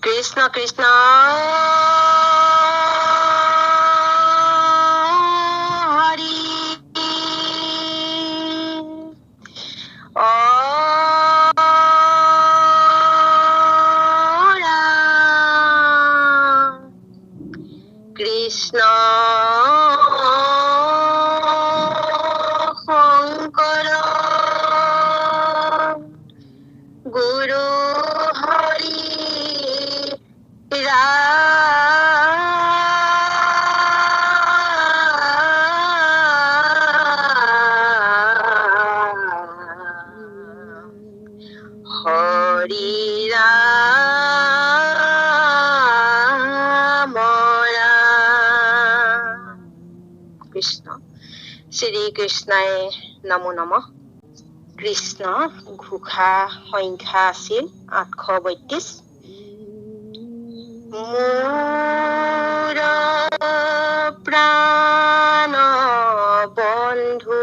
কৃষ্ণ কৃষ্ণ হরি ও রাম কৃষ্ণ শঙ্কর গুরু হরি হরি রাম কৃষ্ণ শ্রী কৃষ্ণায় নমো নমঃ। কৃষ্ণ ঘোষা সংখ্যা আছিল 832। মোৰ প্ৰাণ বন্ধু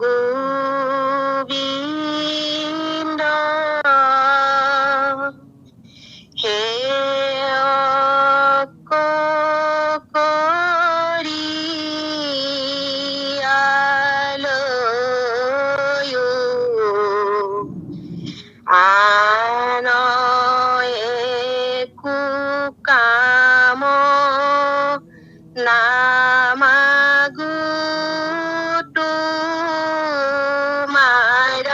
গোবিন্দ হে কৰি আলয়ো আন একো কাম নামাগো তোমাৰ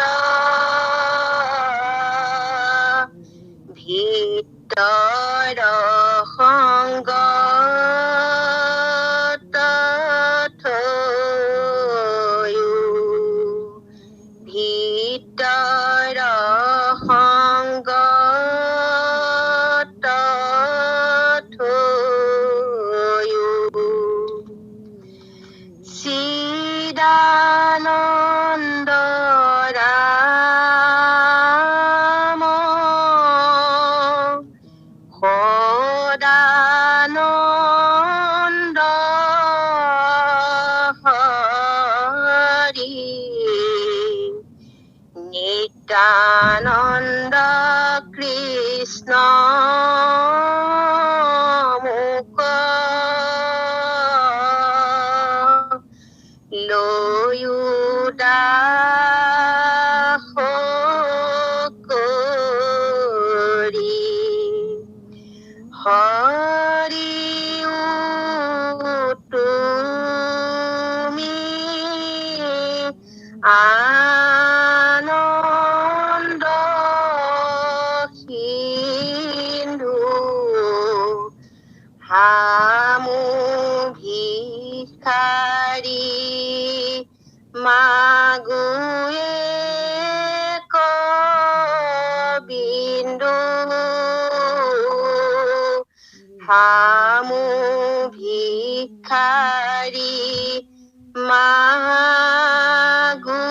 ভিতৰ সংগত থৈও ভিতৰ সংগত থৈও চিদানন্দ ৰাম সদানন্দ হৰি নিত্যানন্দ কৃষ্ণ মুক লৈও দাস কৰি হৰিও তুমি আনন্দ সিন্ধু হামু ভিখাৰী মাগো এক বিন্দু হামু ভিখাৰী মাগো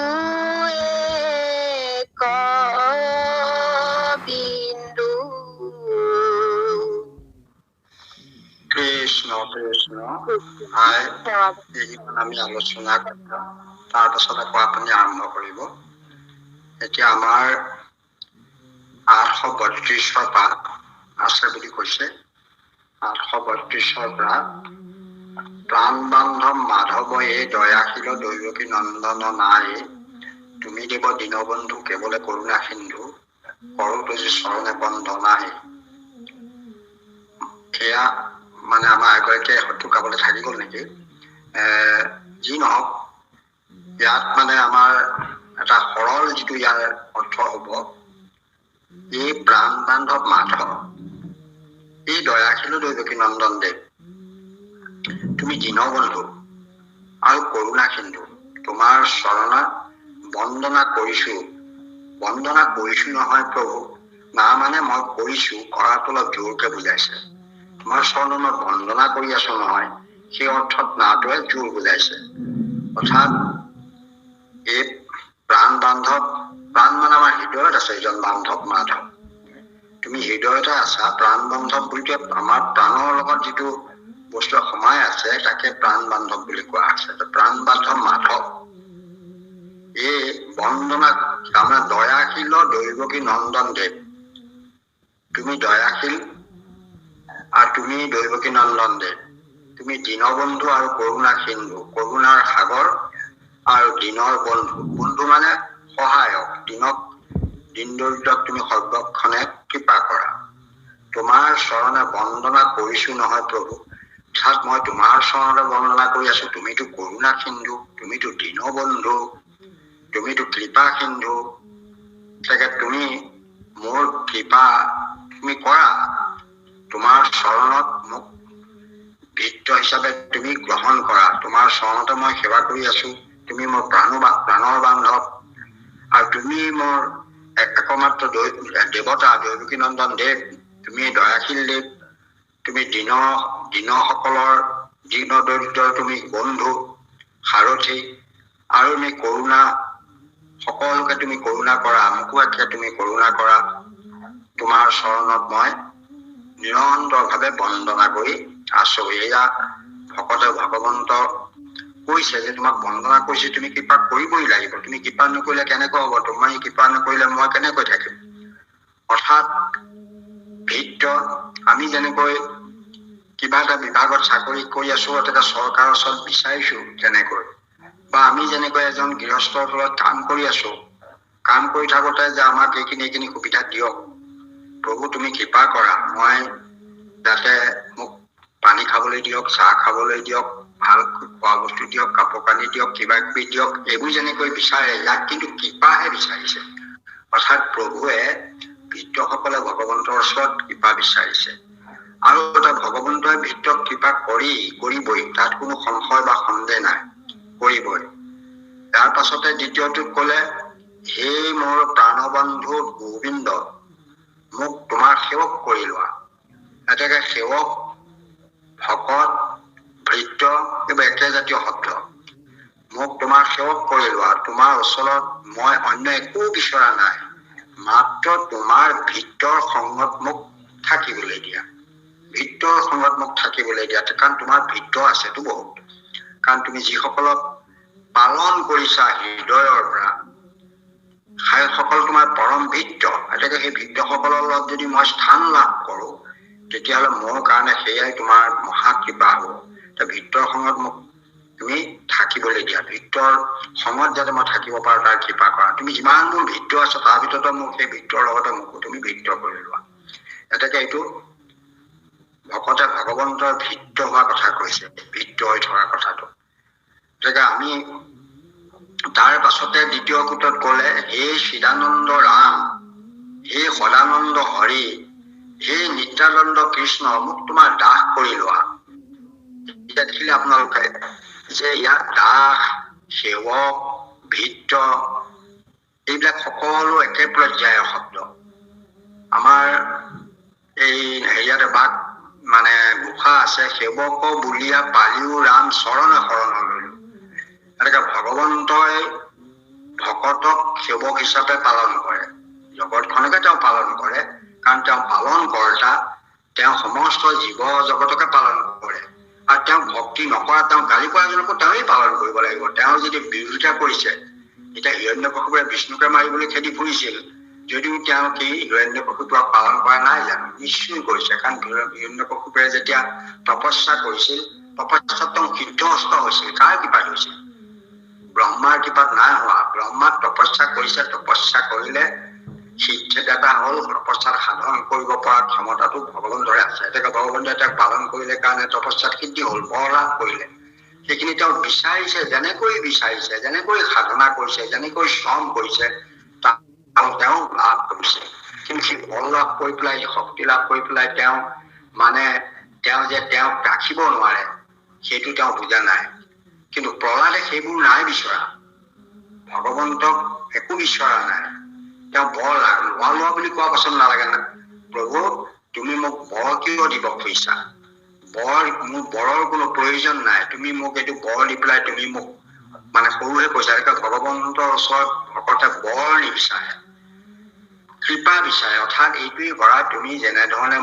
এক বিন্দু। কৃষ্ণ কৃষ্ণ আমি আলোচনা কৰিম, তাৰ পাছত আকৌ আপুনি আৰম্ভ কৰিব। এতিয়া আমাৰ 832ৰ পাঠ আছে বুলি কৈছে। 832ৰ পৰা প্ৰাণ বান্ধৱ মাধৱ এই দয়াশীল দৈৱকী নন্দন নাই, তুমি দেৱ দীনবন্ধু কেৱলে কৰোণা সিন্ধু, কৰো তুজি চৰণে বন্ধ নাই। এয়া মানে আমাৰ এগৰাকীয়ে হয়তো গাবলৈ থাকি গ'ল নেকি। যি নহওক, ইয়াত মানে আমাৰ এটা সৰল যিটো ইয়াৰ অৰ্থ হ'ব, এই প্ৰাণ বান্ধৱ মাধৱ এই দয়াশীল দৈৱকী নন্দন দেৱ, তুমি দীনবন্ধু আৰু কৰোণা সিন্ধু, তোমাৰ চৰণত বন্দনা কৰিছো। বন্দনা কৰিছো নহয় প্ৰভু, না মানে মই কৰিছো, কৰাটো অলপ জোৰকে বুজাইছে। তোমাৰ চৰণত বন্দনা কৰি আছো নহয়, সেই অৰ্থত নাটোৱে জোৰ বুজাইছে। অৰ্থাৎ এই প্ৰাণ বান্ধৱ, প্ৰাণ মানে আমাৰ হৃদয়ত আছে এজন বান্ধৱ মাধৱ। তুমি হৃদয়তে আছা। প্ৰাণ বান্ধৱ বুলি আমাৰ প্ৰাণৰ লগত যিটো বস্তু সোমাই আছে তাকে প্ৰাণ বান্ধৱ বুলি কোৱা আছে। প্ৰাণ বান্ধৱ মাধৱ এই বন্দনা তাৰমানে দয়াশীল দৈৱকী নন্দন দেৱ, তুমি দয়াশীল আৰু তুমি দৈৱকী নন্দন দেৱ। তুমি দীনবন্ধু আৰু কৰোণা সিন্ধু, কৰোণাৰ সাগৰ আৰু দিনৰ বন্ধু। বন্ধু মানে সহায়ক, দিন দৰিদ্ৰক তুমি সৰ্বক্ষণে কৃপা কৰা। তোমাৰ চৰণে বন্দনা কৰিছো নহয় প্ৰভু, অৰ্থাৎ মই তোমাৰ চৰণে বন্দনা কৰি আছো। তুমিতো কৰোণা সিন্ধু, তুমিতো দীনবন্ধু, তুমিতো কৃপা সিন্ধু, তাকে তুমি মোৰ কৃপা তুমি কৰা। তোমাৰ চৰণত মোক ভিত্ত হিচাপে তুমি গ্ৰহণ কৰা। তোমাৰ চৰণতে মই সেৱা কৰি আছো। তুমি মোৰ প্ৰাণৰ বান্ধৱ আৰু তুমি মোৰ একমাত্ৰ দেৱতা, দৈৱকী নন্দন দেৱ। তুমি দয়াশীল দেৱ, তুমি দীনসকলৰ দীন দৰিদ্ৰৰ তুমি বন্ধু সাৰথি, আৰু তুমি কৰোণা, সকলোকে তুমি কৰোণা কৰা, মোকো একে তুমি কৰোণা কৰা। তোমাৰ চৰণত মই নিৰন্তৰভাৱে বন্দনা কৰি আছো। এয়া ভকতে ভগৱন্ত কৈছে যে তোমাক বন্দনা কৰিছে, তুমি কৃপা কৰিবই লাগিব। তুমি কৃপা নকৰিলে কেনেকৈ হ'ব? তুমি কৃপা নকৰিলে মই কেনেকৈ থাকিম? অৰ্থাৎ ভিত্ত, আমি যেনেকৈ কিবা এটা বিভাগত চাকৰি কৰি আছো, এটা চৰকাৰৰ ওচৰত বিচাৰিছো তেনেকৈ, বা আমি যেনেকৈ এজন গৃহস্থৰ তলত কাম কৰি আছো, কাম কৰি থাকোতে যে আমাক এইখিনি সুবিধা দিয়ক প্ৰভু, তুমি কৃপা কৰা। মই যাতে মোক পানী খাবলৈ দিয়ক, চাহ খাবলৈ দিয়ক, ভাল খোৱা বস্তু দিয়ক, কাপোৰ কানি দিয়ক, কিবা কিবি দিয়ক, এইবোৰ যেনেকৈ বিচাৰে, ইয়াক কিন্তু কৃপাহে বিচাৰিছে। অৰ্থাৎ প্ৰভুৱে ভিত্তসকলে ভগৱন্তৰ ওচৰত কৃপা বিচাৰিছে। আৰু এটা ভগৱন্তই ভিত্তক কৃপা কৰিবই, তাত কোনো সংশয় বা সন্দেহ নাই, কৰিবই। তাৰ পাছতে দ্বিতীয়টোত কলে, হে মোৰ প্ৰাণবন্ধু গোবিন্দ, মোক তোমাৰ সেৱক কৰি লোৱা। এতেকে সেৱক, ভকত, ভৃত্য এইবোৰ একেজাতীয় শব্দ। মোক তোমাৰ সেৱক কৰি লোৱা। তোমাৰ ওচৰত মই অন্য একো বিচৰা নাই, মাত্ৰ তোমাৰ ভিত্তৰ সংগত মোক থাকিবলৈ দিয়া। ভিত্তৰ সংগত মোক থাকিবলৈ দিয়া, কাৰণ তোমাৰ ভিত্ত আছেতো বহুত। কাৰণ তুমি যিসকলক পালন কৰিছা হৃদয়ৰ পৰা, সকল তোমাৰ পৰম ভিত্ত। এতেকে সেই ভিত্তসকলৰ লগত যদি মই স্থান লাভ কৰো, তেতিয়াহ'লে মোৰ কাৰণে সেয়াই তোমাৰ মহাকৃপা হ'ব। ভিত্তৰ সংগত মোক তুমি থাকিবলৈ দিয়া, ভিত্তৰ সংগত যাতে মই থাকিব পাৰো তাৰ কৃপা কৰা। তুমি যিমান মোৰ ভিত্ত আছে তাৰ ভিতৰতে মোক সেই ভিত্তৰ লগতে মোকো তুমি ভিত্ত কৰি লোৱা। এতেকে এইটো ভকতে ভগৱন্তৰ ভিত্ত হোৱা কথা কৈছে, ভিত্ত হৈ থকা কথাটো। গতিকে আমি তাৰ পাছতে দ্বিতীয় কুটত কলে, হে চিদানন্দ ৰাম, হে সদানন্দ হৰি, হে নিত্যানন্দ কৃষ্ণ, মোক তোমাৰ দাস কৰি লোৱা। এতিয়া দেখিলে আপোনালোকে যে ইয়াত দাস, সেৱক, ভিত্ত এইবিলাক সকলো একে পৰ্যায়ৰ শব্দ। আমাৰ এই হেৰিয়াত এবাক মানে গোসা আছে, সেৱক বুলিয়া পালিও ৰাম চৰণে শৰণ ললো। এনেকে ভগৱন্তই ভকতক সেৱক হিচাপে পালন কৰে, জগতখনকে তেওঁ পালন কৰে, কাৰণ তেওঁ পালন কৰ্তা, তেওঁ সমস্ত জীৱ জগতকে পালন কৰে। আৰু তেওঁক ভক্তি নকৰা, তেওঁ গালি খোৱাজনকো তেওঁৱেই পালন কৰিব লাগিব। তেওঁ যদি বিৰোধিতা কৰিছে, এতিয়া হিৰণ্যকশিপুৰে বিষ্ণুকে মাৰিবলৈ খেদি ফুৰিছিল, যদিও তেওঁ কি হিৰণ্যকশিপুৰক পালন কৰা নাই জানো? নিশ্চয় কৰিছে। কাৰণ হিৰণ্যকশিপুৰে যেতিয়া তপস্যা কৰিছিল, তপস্যাত তেওঁ সিদ্ধহস্ত হৈছিল। কাৰ কৃপাত হৈছিল? ব্ৰহ্মাৰ কৃপাত নাই হোৱা। ব্ৰহ্মাক তপস্যা কৰিছে, তপস্যা কৰিলে সিদ্ধিদাতা হল, তপস্যাত সাধন কৰিব পৰা ক্ষমতাটো ভগৱন্তৰে আছে। এতিয়া ভগৱন্তই তেওঁক পালন কৰিলে কাৰণে তপস্যাত সিদ্ধি হল, বৰ লাভ কৰিলে। সেইখিনি তেওঁ বিচাৰিছে, যেনেকৈ সাধনা কৰিছে, যেনেকৈ শ্ৰম কৰিছে, তেওঁ লাভ কৰিছে। কিন্তু সেই বল লাভ কৰি পেলাই, শক্তি লাভ কৰি পেলাই তেওঁ তেওঁক ৰাখিব নোৱাৰে, সেইটো তেওঁ বুজা নাই। কিন্তু প্ৰহ্লাদে সেইবোৰ নাই বিচৰা, ভগৱন্তক একো বিচৰা নাই। তেওঁ বৰ লোৱা বুলি কোৱা পচন্দ নালাগে না। প্ৰভু তুমি মোক বৰ কিয় দিব খুজিছা? মোৰ বৰৰ কোনো প্ৰয়োজন নাই, তুমি মোক এইটো বৰ দি পেলাই তুমি মোক মানে সৰুহে কৈছা। ভগৱন্তৰ ওচৰত ভকতে বৰ নিবিচাৰে, কৃপা বিচাৰে। অৰ্থাৎ এইটোৱেই কৰা, তুমি যেনেধৰণে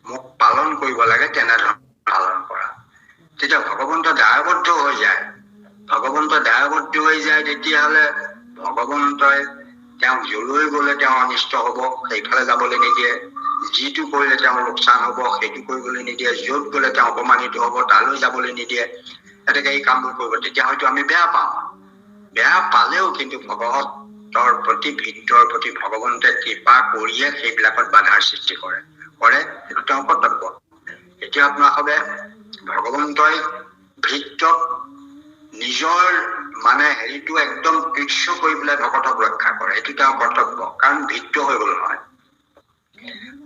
মোক পালন কৰিব লাগে তেনেধৰণে পালন কৰা। তেতিয়া ভগৱন্ত দায়বদ্ধ হৈ যায়। তেতিয়াহলে ভগৱন্তই তেওঁক যলৈ গ'লে তেওঁ অনিষ্ট হ'ব সেইফালে যাবলৈ নিদিয়ে, যিটো কৰিলে তেওঁ লোকচান হ'ব সেইটো কৰিবলৈ নিদিয়ে, য'ত গ'লে তেওঁ অপমানিত হ'ব তালৈ যাবলৈ নিদিয়ে। গতিকে এই কামবোৰ কৰিব, তেতিয়া হয়তো আমি বেয়া পাওঁ। বেয়া পালেও কিন্তু ভগৱতৰ প্ৰতি ভৃত্যৰ প্ৰতি ভগৱন্তে কৃপা কৰিয়ে সেইবিলাকত বাধাৰ সৃষ্টি কৰে সেইটো তেওঁৰ কৰ্তব্য। এতিয়া আপোনালোকে ভগৱন্তই ভৃত্যক নিজৰ মানে হেৰিটো একদম কৃচ্ছ কৰি পেলাই ভকতক ৰক্ষা কৰে, এইটো তেওঁৰ কৰ্তব্য। কাৰণ ভৃত্য হৈ গ'ল নহয়,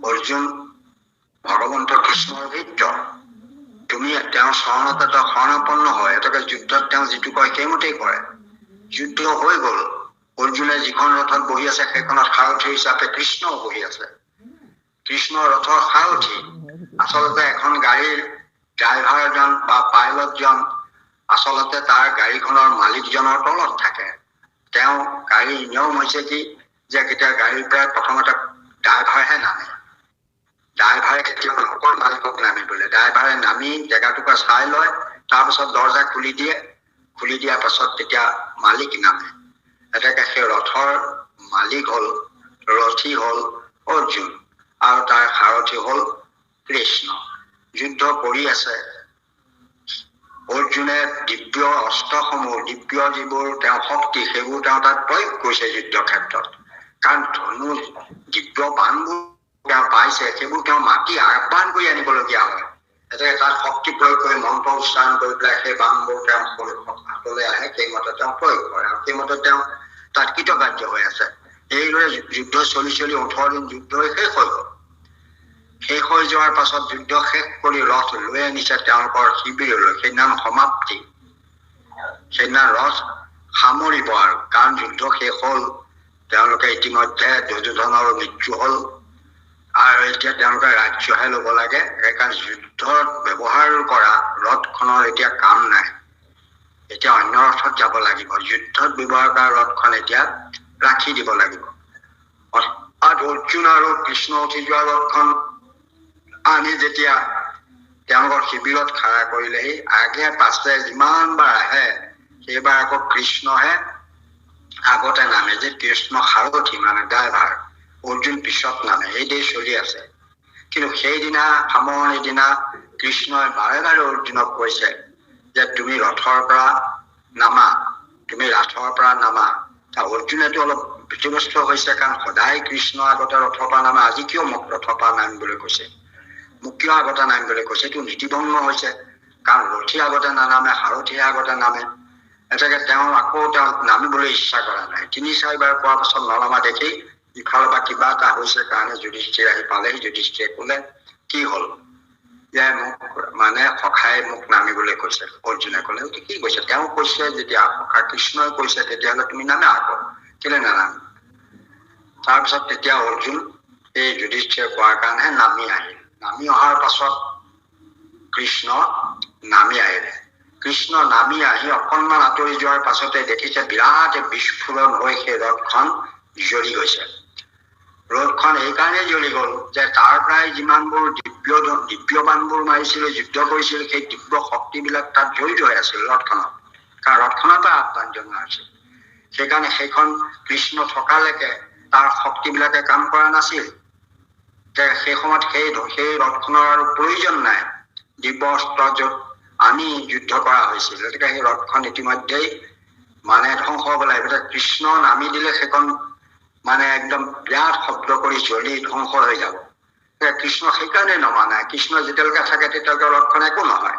অৰ্জুন ভগৱন্ত কৃষ্ণৰ ভৃত্য। তুমি তেওঁৰ শৰণত শৰণাপন্ন হয়, এটাকে যুদ্ধত তেওঁ যিটো কয় সেইমতেই কৰে। যুদ্ধ হৈ গ'ল, অৰ্জুনে যিখন ৰথত বহি আছে সেইখনত সাৰথি হিচাপে কৃষ্ণও বহি আছে। কৃষ্ণৰ ৰথৰ সাৰথি আচলতে এখন গাড়ীৰ ড্ৰাইভাৰজন বা পাইলটজন আচলতে তাৰ গাড়ীখনৰ মালিকজনৰ তলত থাকে। তেওঁ গাড়ীৰ নিয়ম হৈছে কি যে কেতিয়া গাড়ীৰ পৰা প্ৰথমতে ড্ৰাইভাৰহে নামে, ড্ৰাইভাৰে কেতিয়াও নকয় মালিকক নামিবলৈ। ড্ৰাইভাৰে নামি জেগাটুকুৰা চাই লয়, তাৰপিছত দৰ্জা খুলি দিয়ে, খুলি দিয়াৰ পাছত তেতিয়া মালিক নামে। এতেকে সেই ৰথৰ মালিক হ'ল, ৰথী হ'ল অৰ্জুন আৰু তাৰ সাৰথী হ'ল কৃষ্ণ। যুদ্ধ কৰি আছে, অৰ্জুনে দিব্য অস্ত্ৰসমূহ, দিব্য যিবোৰ তেওঁৰ শক্তি সেইবোৰ তেওঁ তাত প্ৰয়োগ কৰিছে যুদ্ধ ক্ষেত্ৰত। কাৰণ ধনু দিব্য বাণবোৰ তেওঁ পাইছে, সেইবোৰ তেওঁ মাতি আহ্বান কৰি আনিবলগীয়া হয়। এতিয়া তাত শক্তি প্ৰয়োগ কৰি মন্ত্ৰ উচ্চাৰণ কৰি পেলাই সেই বাণবোৰ তেওঁ হাতলৈ আহে, সেইমতে তেওঁ প্ৰয়োগ কৰে আৰু সেইমতে তেওঁ তাত কৃতকাৰ্য হৈ আছে। এইদৰে যুদ্ধ চলি 18 দিন যুদ্ধ শেষ হৈ গ'ল। শেষ হৈ যোৱাৰ পাছত যুদ্ধ শেষ কৰি ৰথ লৈ আনিছে তেওঁলোকৰ শিবিৰলৈ, সেইদিনা সমাপ্তি, সেইদিনা ৰথ সামৰিব আৰু। কাৰণ যুদ্ধ শেষ হ'ল, তেওঁলোকে ইতিমধ্যে দুৰ্যোধনৰ মৃত্যু হ'ল আৰু এতিয়া তেওঁলোকে ৰাজ্যহে ল'ব লাগে। সেইকাৰণে যুদ্ধত ব্যৱহাৰ কৰা ৰথখনৰ এতিয়া কাম নাই, এতিয়া অন্য ৰথত যাব লাগিব। যুদ্ধত ব্যৱহাৰ কৰা ৰথখন এতিয়া ৰাখি দিব লাগিব। অৰ্জুন আৰু কৃষ্ণ উঠি যোৱা ৰথখন আনি যেতিয়া তেওঁলোকৰ শিবিৰত খাৰা কৰিলেহি, আগে পাছে যিমান বাৰ আহে সেইবাৰ আকৌ কৃষ্ণহে আগতে নামে, যে কৃষ্ণ সাৰথি মানে ড্ৰাইভাৰ, অৰ্জুন পিছত নামে। এইদৰে চলি আছে। কিন্তু সেইদিনা সামৰণি দিনা কৃষ্ণই বাৰে বাৰে অৰ্জুনক কৈছে যে তুমি ৰথৰ পৰা নামা, তুমি ৰাথৰ পৰা নামা। অৰ্জুনেতো অলপ ভীতিগ্ৰস্ত হৈছে, কাৰণ সদায় কৃষ্ণ আগতে ৰথৰ পৰা নামে, আজি কিয় মোক ৰথৰ পৰা নামিবলৈ কৈছে, মোক কিয় আগতে নামিবলৈ কৈছে? এইটো নীতিভংগ হৈছে। কাৰণ ৰথী আগতে নানামে, সাৰথীয়ে আগতে নামে। এতেকে তেওঁ নামিবলৈ ইচ্ছা কৰা নাই। 3-4বাৰ কোৱাৰ পাছত ননমা দেখি ইফালৰ পৰা কিবা এটা হৈছে কাৰণে যুধিষ্ঠিৰ আহি পালেহি। যুধিষ্ঠিৰে ক'লে কি হ'ল, যে মোক মানে সখাই মোক নামিবলৈ কৈছে। অৰ্জুনে ক'লে কি কৈছে? তেওঁ কৈছে যেতিয়া সখা কৃষ্ণই কৈছে তেতিয়াহ'লে তুমি নামা আকৌ, কেলে নানামা? তাৰপিছত তেতিয়া অৰ্জুন এই যুধিষ্ঠিৰে কোৱাৰ কাৰণেহে নামি আহিল। নামি অহাৰ পাছত কৃষ্ণ নামি আহিলে। কৃষ্ণ নামি আহি অকণমান আঁতৰি যোৱাৰ পাছতে দেখিছে বিৰাট বিস্ফোৰণ হৈ সেই ৰথখন জ্বলি গৈছে। ৰথখন এইকাৰণে জ্বলি গ'ল যে তাৰ পৰাই যিমানবোৰ দিব্য বাণবোৰ মাৰিছিল, যুদ্ধ কৰিছিল, সেই দিব্য শক্তিবিলাক তাত জড়িত হৈ আছিল ৰথখনত। কাৰণ ৰথখনৰ পৰা আহ্বান জনোৱা হৈছিল। সেইকাৰণে সেইখন কৃষ্ণ থকালৈকে তাৰ শক্তিবিলাকে কাম কৰা নাছিল। সেই সময়ত সেই ৰথখনৰ আৰু প্ৰয়োজন নাই। দিব্য অস্ত্ৰ য'ত আনি যুদ্ধ কৰা হৈছিল, গতিকে সেই ৰথখন ইতিমধ্যেই মানে ধ্বংস হ'ব লাগিব। কৃষ্ণ নামি দিলে সেইখন মানে একদম বিৰাট শব্দ কৰি জ্বলি ধ্বংস হৈ যাব। কৃষ্ণ সেইকাৰণে নমা নাই। কৃষ্ণ যেতিয়ালৈকে থাকে তেতিয়ালৈকে ৰথখন একো নহয়।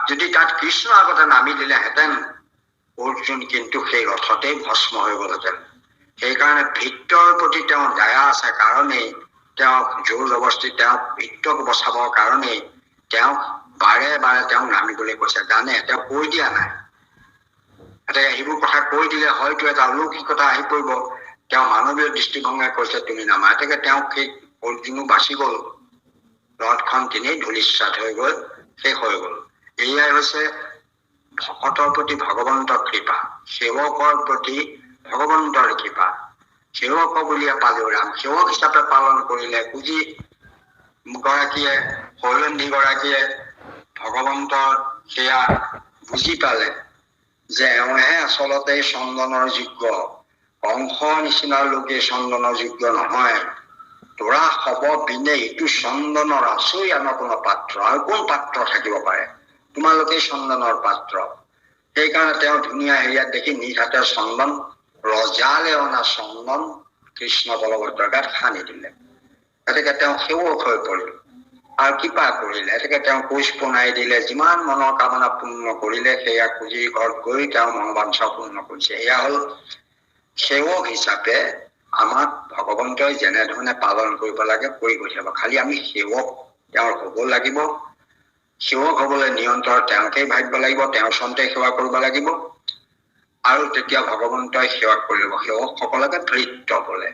যদি তাত কৃষ্ণ আগতে নামি দিলেহেঁতেন, অৰ্জুন কিন্তু সেই ৰথতেই ভস্ম হৈ গ'লহেঁতেন। সেইকাৰণে ভৃত্যৰ প্ৰতি তেওঁ দয়া আছে কাৰণেই তেওঁক জোৰ জবস্তি তেওঁক ভৃত্যক বচাবৰ কাৰণেই তেওঁক বাৰে বাৰে তেওঁক নামিবলৈ কৈছে। জানে তেওঁ কৈ দিয়া নাই। এতিয়া সেইবোৰ কথা কৈ দিলে হয়তো এটা অলৌকিকতা আহি পৰিব। তেওঁ মানৱীয় দৃষ্টিভংগীৰে কৈছে তুমি নামা। এতিয়া তেওঁক সেই অৰ্জুনো বাচি গ'ল। ৰথখন তেনেই ধূলিসাৎ হৈ গ'ল, শেষ হৈ গ'ল। এয়াই হৈছে ভকতৰ প্ৰতি ভগৱন্তৰ কৃপা, সেৱকৰ প্ৰতি ভগৱন্তৰ কৃপা। সেৱক বুলিয়ে পালেও ৰাম, সেৱক হিচাপে পালন কৰিলে বুজি গৰাকীয়ে, হৰন্ধি গৰাকীয়ে ভগৱন্তৰ সেয়া বুজি পালে যে এওঁহে আচলতে চন্দনৰ যোগ্য, কংস নিচিনা লোকে চন্দনৰ যোগ্য নহয়। তোৰা হব বিনে এইটো চন্দনৰ আচৰি আনৰ কোনো পাত্ৰ, আৰু কোন পাত্ৰ থাকিব পাৰে? তোমালোকে চন্দনৰ পাত্ৰ। সেইকাৰণে তেওঁ ধুনীয়া হেৰিয়াত দেখি নিজ হাতে চন্দন, ৰজালে অনা চন্দন কৃষ্ণ বলভদ্ৰৰ গাত সানি দিলে। গতিকে তেওঁ সেৱক হৈ পৰিল আৰু কৃপা কৰিলে। গতিকে তেওঁ কোচ পোনাই দিলে, যিমান মনৰ কামনা পূৰ্ণ কৰিলে সেয়া খুজি ঘৰত গৈ তেওঁ মনোবাঞ্ছা পূৰ্ণ কৰিছে। এয়া হ'ল সেৱক হিচাপে আমাক ভগৱন্তই যেনেধৰণে পালন কৰিব লাগে কৰি পঠিয়াব। খালি আমি সেৱক তেওঁৰ হ'ব লাগিব। সেৱক হ'বলৈ নিৰন্তৰ তেওঁকেই ভাবিব লাগিব, তেওঁৰ চন্তে সেৱা কৰিব লাগিব, আৰু তেতিয়া ভগৱন্তই সেৱা কৰিব। সেৱকসকলকে ভৃত্য বোলে,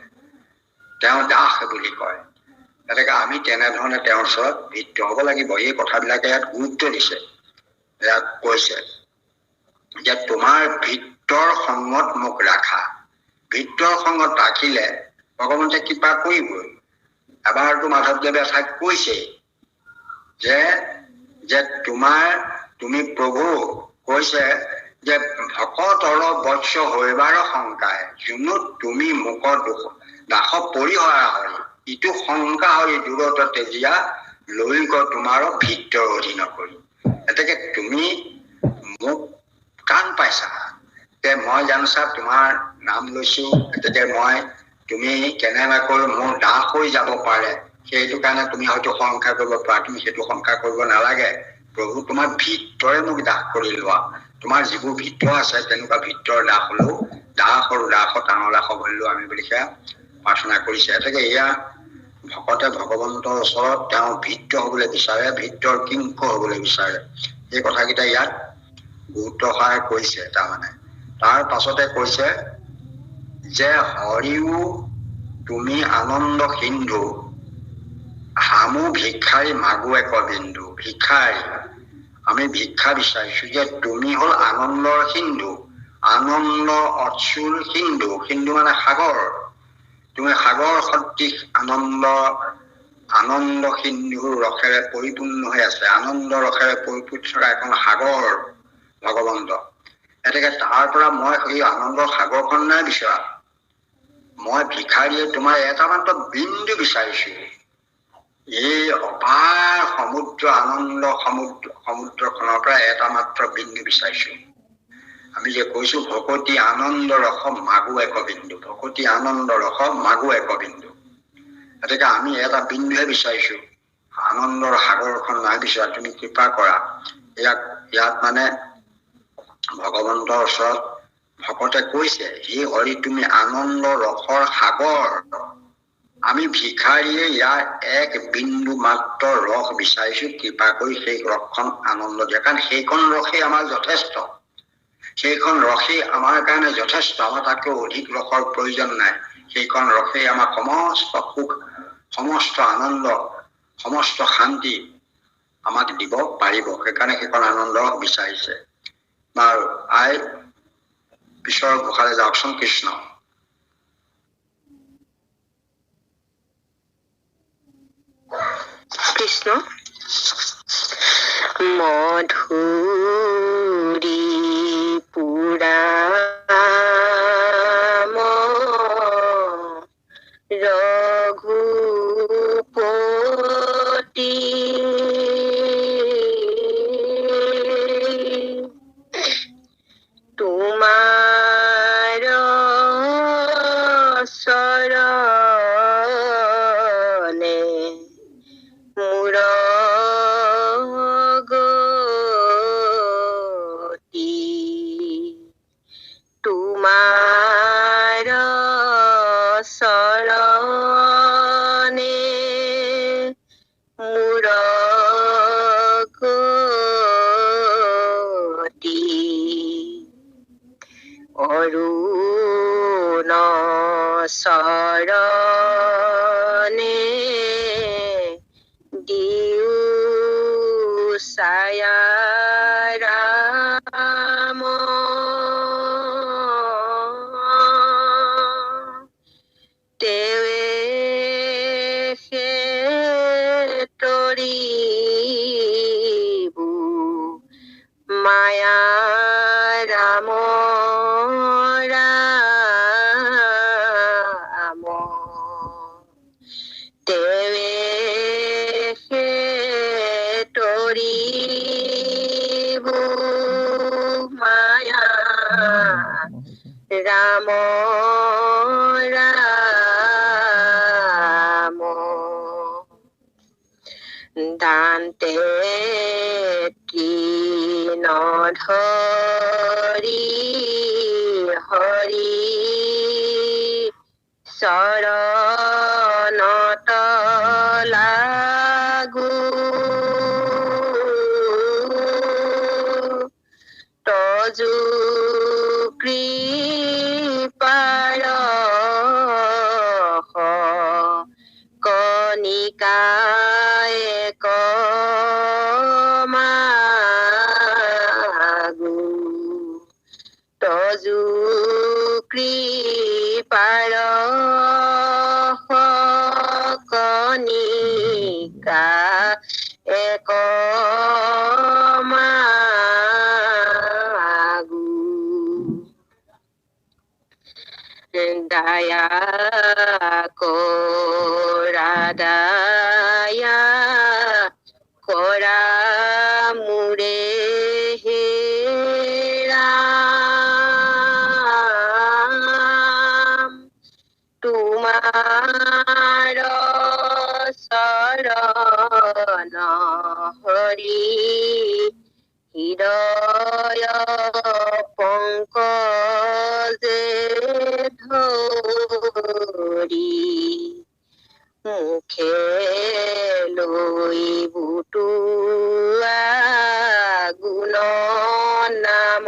তেওঁ দাস বুলি কয়। গতিকে আমি তেনেধৰণে তেওঁৰ ওচৰত ভৃত্য হ'ব লাগিব। এই কথাবিলাকে ইয়াত গুৰুত্ব দিছে। ইয়াত কৈছে যে তোমাৰ ভৃত্তৰ সংগত মোক ৰাখা। ভৃত্তৰ সংগত ৰাখিলে ভগৱন্তে কৃপা কৰিবই। এবাৰতো মাধৱদেৱে এঠাইত কৈছে যে তুমি প্ৰভু কৈছে যে ভকতৰ বৎস হৈবাৰ শংকাই, যোনো তুমি মুখৰ দাস পৰিহৰা হয়, ইটো শংকা হৈ দূৰত তেজীয়া লৈক তোমাৰ ভৃত্তৰ অধীন কৰি। এতেকে তুমি মোক টান পাইছা যে মই জানোছা তোমাৰ নাম লৈছো, গতিকে তুমি কেনেবাকৈ মোৰ দাস হৈ যাব পাৰে, সেইটো কাৰণে তুমি হয়তো শংকা কৰিব পাৰা। তুমি সেইটো শংকা কৰিব নালাগে। প্ৰভু তোমাৰ ভৃত্তৰে মোক দাস কৰি লোৱা। তোমাৰ যিবোৰ ভৃত্ত আছে তেনেকুৱা ভৃত্তৰ দাস হলেও দাস আৰু দাসত ডাঙৰ দাস হবলৈও আমি বুলি সেয়া প্ৰাৰ্থনা কৰিছে। গতিকে এয়া ভকতে ভগৱন্তৰ ওচৰত তেওঁ ভৃত্য হবলৈ বিচাৰে, ভৃত্তৰ কিংক হবলৈ বিচাৰে। এই কথাকেইটা ইয়াত গুৰুত্ব সহায় কৈছে। তাৰমানে তাৰ পাছতে কৈছে যে হৰিও তুমি আনন্দ সিন্ধু, হামু ভিক্ষাৰী মাগো এক বিন্দু। ভিক্ষাৰী, আমি ভিক্ষা বিচাৰিছো যে তুমি হল আনন্দৰ সিন্ধু। আনন্দ অচ্ছুল সিন্ধু, সিন্ধু মানে সাগৰ। তুমি সাগৰ সদৃশ আনন্দ সিন্ধুৰ ৰসেৰে পৰিপূৰ্ণ হৈ আছে। আনন্দ ৰসেৰে পৰিপূৰ্ণ থকা এখন সাগৰ ভগৱন্ত। গতিকে তাৰ পৰা মই সেই আনন্দৰ সাগৰখন নাই বিচৰা। মই ভিক্ষাৰীয়ে তোমাৰ এটা মাত্ৰ বিন্দু বিচাৰিছো। এই অপাৰ সমুদ্ৰ আনন্দ সমুদ্ৰখনৰ পৰা এটা মাত্ৰ বিন্দু বিচাৰিছো। আমি যে কৈছো ভকতি আনন্দ ৰস মাগো এক বিন্দু, ভকতি আনন্দ ৰস মাগো এক বিন্দু। গতিকে আমি এটা বিন্দুহে বিচাৰিছো, আনন্দৰ সাগৰখন নাই বিচৰা। তুমি কৃপা কৰা। ইয়াত মানে ভগৱন্তৰ ওচৰত ভকতে কৈছে, হে হৰি তুমি আনন্দ ৰসৰ সাগৰ, আমি ভিক্ষাৰীয়ে ইয়াৰ এক বিন্দু মাত্ৰ ৰস বিচাৰিছো, কৃপা কৰি সেই ৰসখন আনন্দ দিয়া। কাৰণ সেইখন ৰসেই আমাৰ যথেষ্ট, সেইখন ৰসেই আমাৰ কাৰণে যথেষ্ট। আমাৰ তাতকৈ অধিক ৰসৰ প্ৰয়োজন নাই। সেইখন ৰসেই আমাৰ সমস্ত সুখ, সমস্ত আনন্দ, সমস্ত শান্তি আমাক দিব পাৰিব। সেইকাৰণে সেইখন আনন্দ ৰস বিচাৰিছে। বাৰু পিছৰ ঘোষালে যাওকচোন। কৃষ্ণ কৃষ্ণ মধুৰী পুৰাম ৰঘুপতি তোমাৰ চৰণে মোৰ ৰাম ৰাম দান্তে তৃণধৰি হৰি চৰণত লাগো তজু কৃপাৰ কণিকায় কমাগো তজু কৃপাৰ কণিকা এক মাগো দায়া কৰা মোৰে হে ৰাম তোমাৰ চৰণ হৰি হৃদয় পংকজে ধৰি মুখে লৈ বুটুৱা গুণ নাম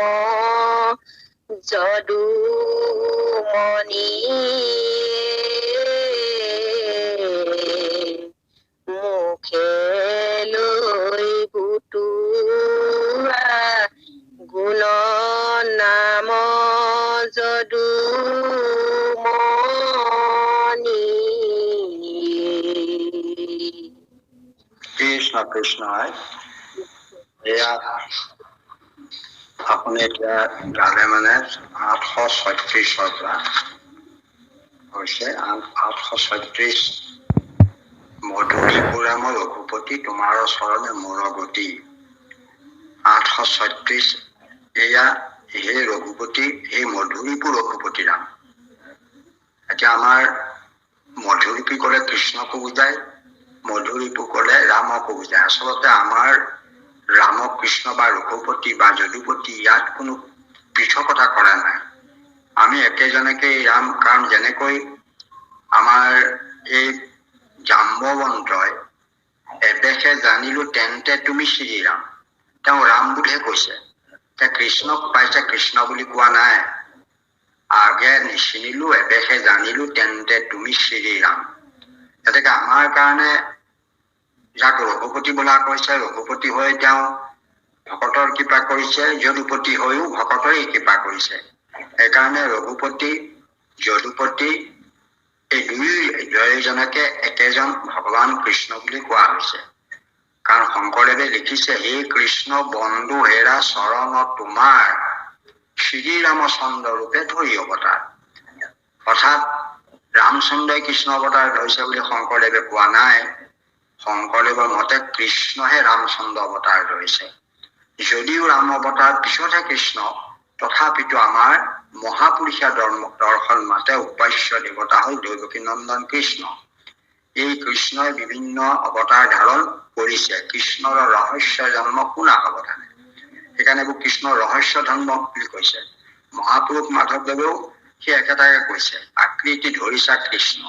যদুমণি মুখে লৈ বুটুৱা গুণ নাম যদুমণি কৃষ্ণ কৃষ্ণ এয়া আপুনি এতিয়া গালে মানে 836ৰ পৰা হৈছে 836 মধুৰিপুৰাম ৰঘুপতি তোমাৰ চৰণে মোৰ গতি 836 এয়া হে ৰঘুপতি হে মধুৰিপুৰ ৰঘুপতি ৰাম এতিয়া আমাৰ মধুৰিপু ক'লে কৃষ্ণকো বুজায় মধুৰিপু ক'লে ৰামকো বুজায় আচলতে আমাৰ ৰাম কৃষ্ণ বা ৰঘুপতি বা যদুপতি ইয়াত কোনো পৃথকতা কৰা নাই আমি একেজনকেই ৰাম কাৰণ যেনেকৈ আমাৰ এই জাম্বৱন্তই এবেশে জানিলো তেন্তে তুমি শ্ৰীৰাম তেওঁ ৰাম বুলিহে কৈছে এতিয়া কৃষ্ণক পাইছে কৃষ্ণ বুলি কোৱা নাই আগে নিচিনিলো এবেশে জানিলো তেন্তে তুমি শ্ৰীৰাম গতিকে আমাৰ কাৰণে যাক ৰঘুপতি বোলা কৈছে ৰঘুপতি হৈ তেওঁ ভকতৰ কৃপা কৰিছে যদুপতি হৈও ভকতৰে কৃপা কৰিছে সেইকাৰণে ৰঘুপতি যদুপতি এই দুয়োজনকে একেজন ভগৱান কৃষ্ণ বুলি কোৱা হৈছে কাৰণ শংকৰদেৱে লিখিছে হে কৃষ্ণ বন্ধু হেৰা চৰণ তোমাৰ শ্ৰীৰামচন্দ্ৰ ৰূপে ধৰি অৱতাৰ অৰ্থাৎ ৰামচন্দ্ৰই কৃষ্ণ অৱতাৰ ধৰিছে বুলি শংকৰদেৱে কোৱা নাই শংকৰদেৱৰ মতে কৃষ্ণহে ৰামচন্দ্ৰ অৱতাৰ ধৰিছে যদিও ৰাম অৱতাৰ পিছতহে কৃষ্ণ তথাপিতো আমাৰ মহাপুৰুষীয়া দৰ্শন মাতে উপাস্য দেৱতা হ'ল দৈৱকী নন্দন কৃষ্ণ এই কৃষ্ণই বিভিন্ন অৱতাৰ ধাৰণ কৰিছে কৃষ্ণৰ ৰহস্য জন্ম শুনা অৱতাৰে সেইকাৰণে এইবোৰ কৃষ্ণৰ ৰহস্য ধৰ্ম বুলি কৈছে মহাপুৰুষ মাধৱদেৱেও সেই একেটাকে কৈছে আকৃতি ধৰিছা কৃষ্ণ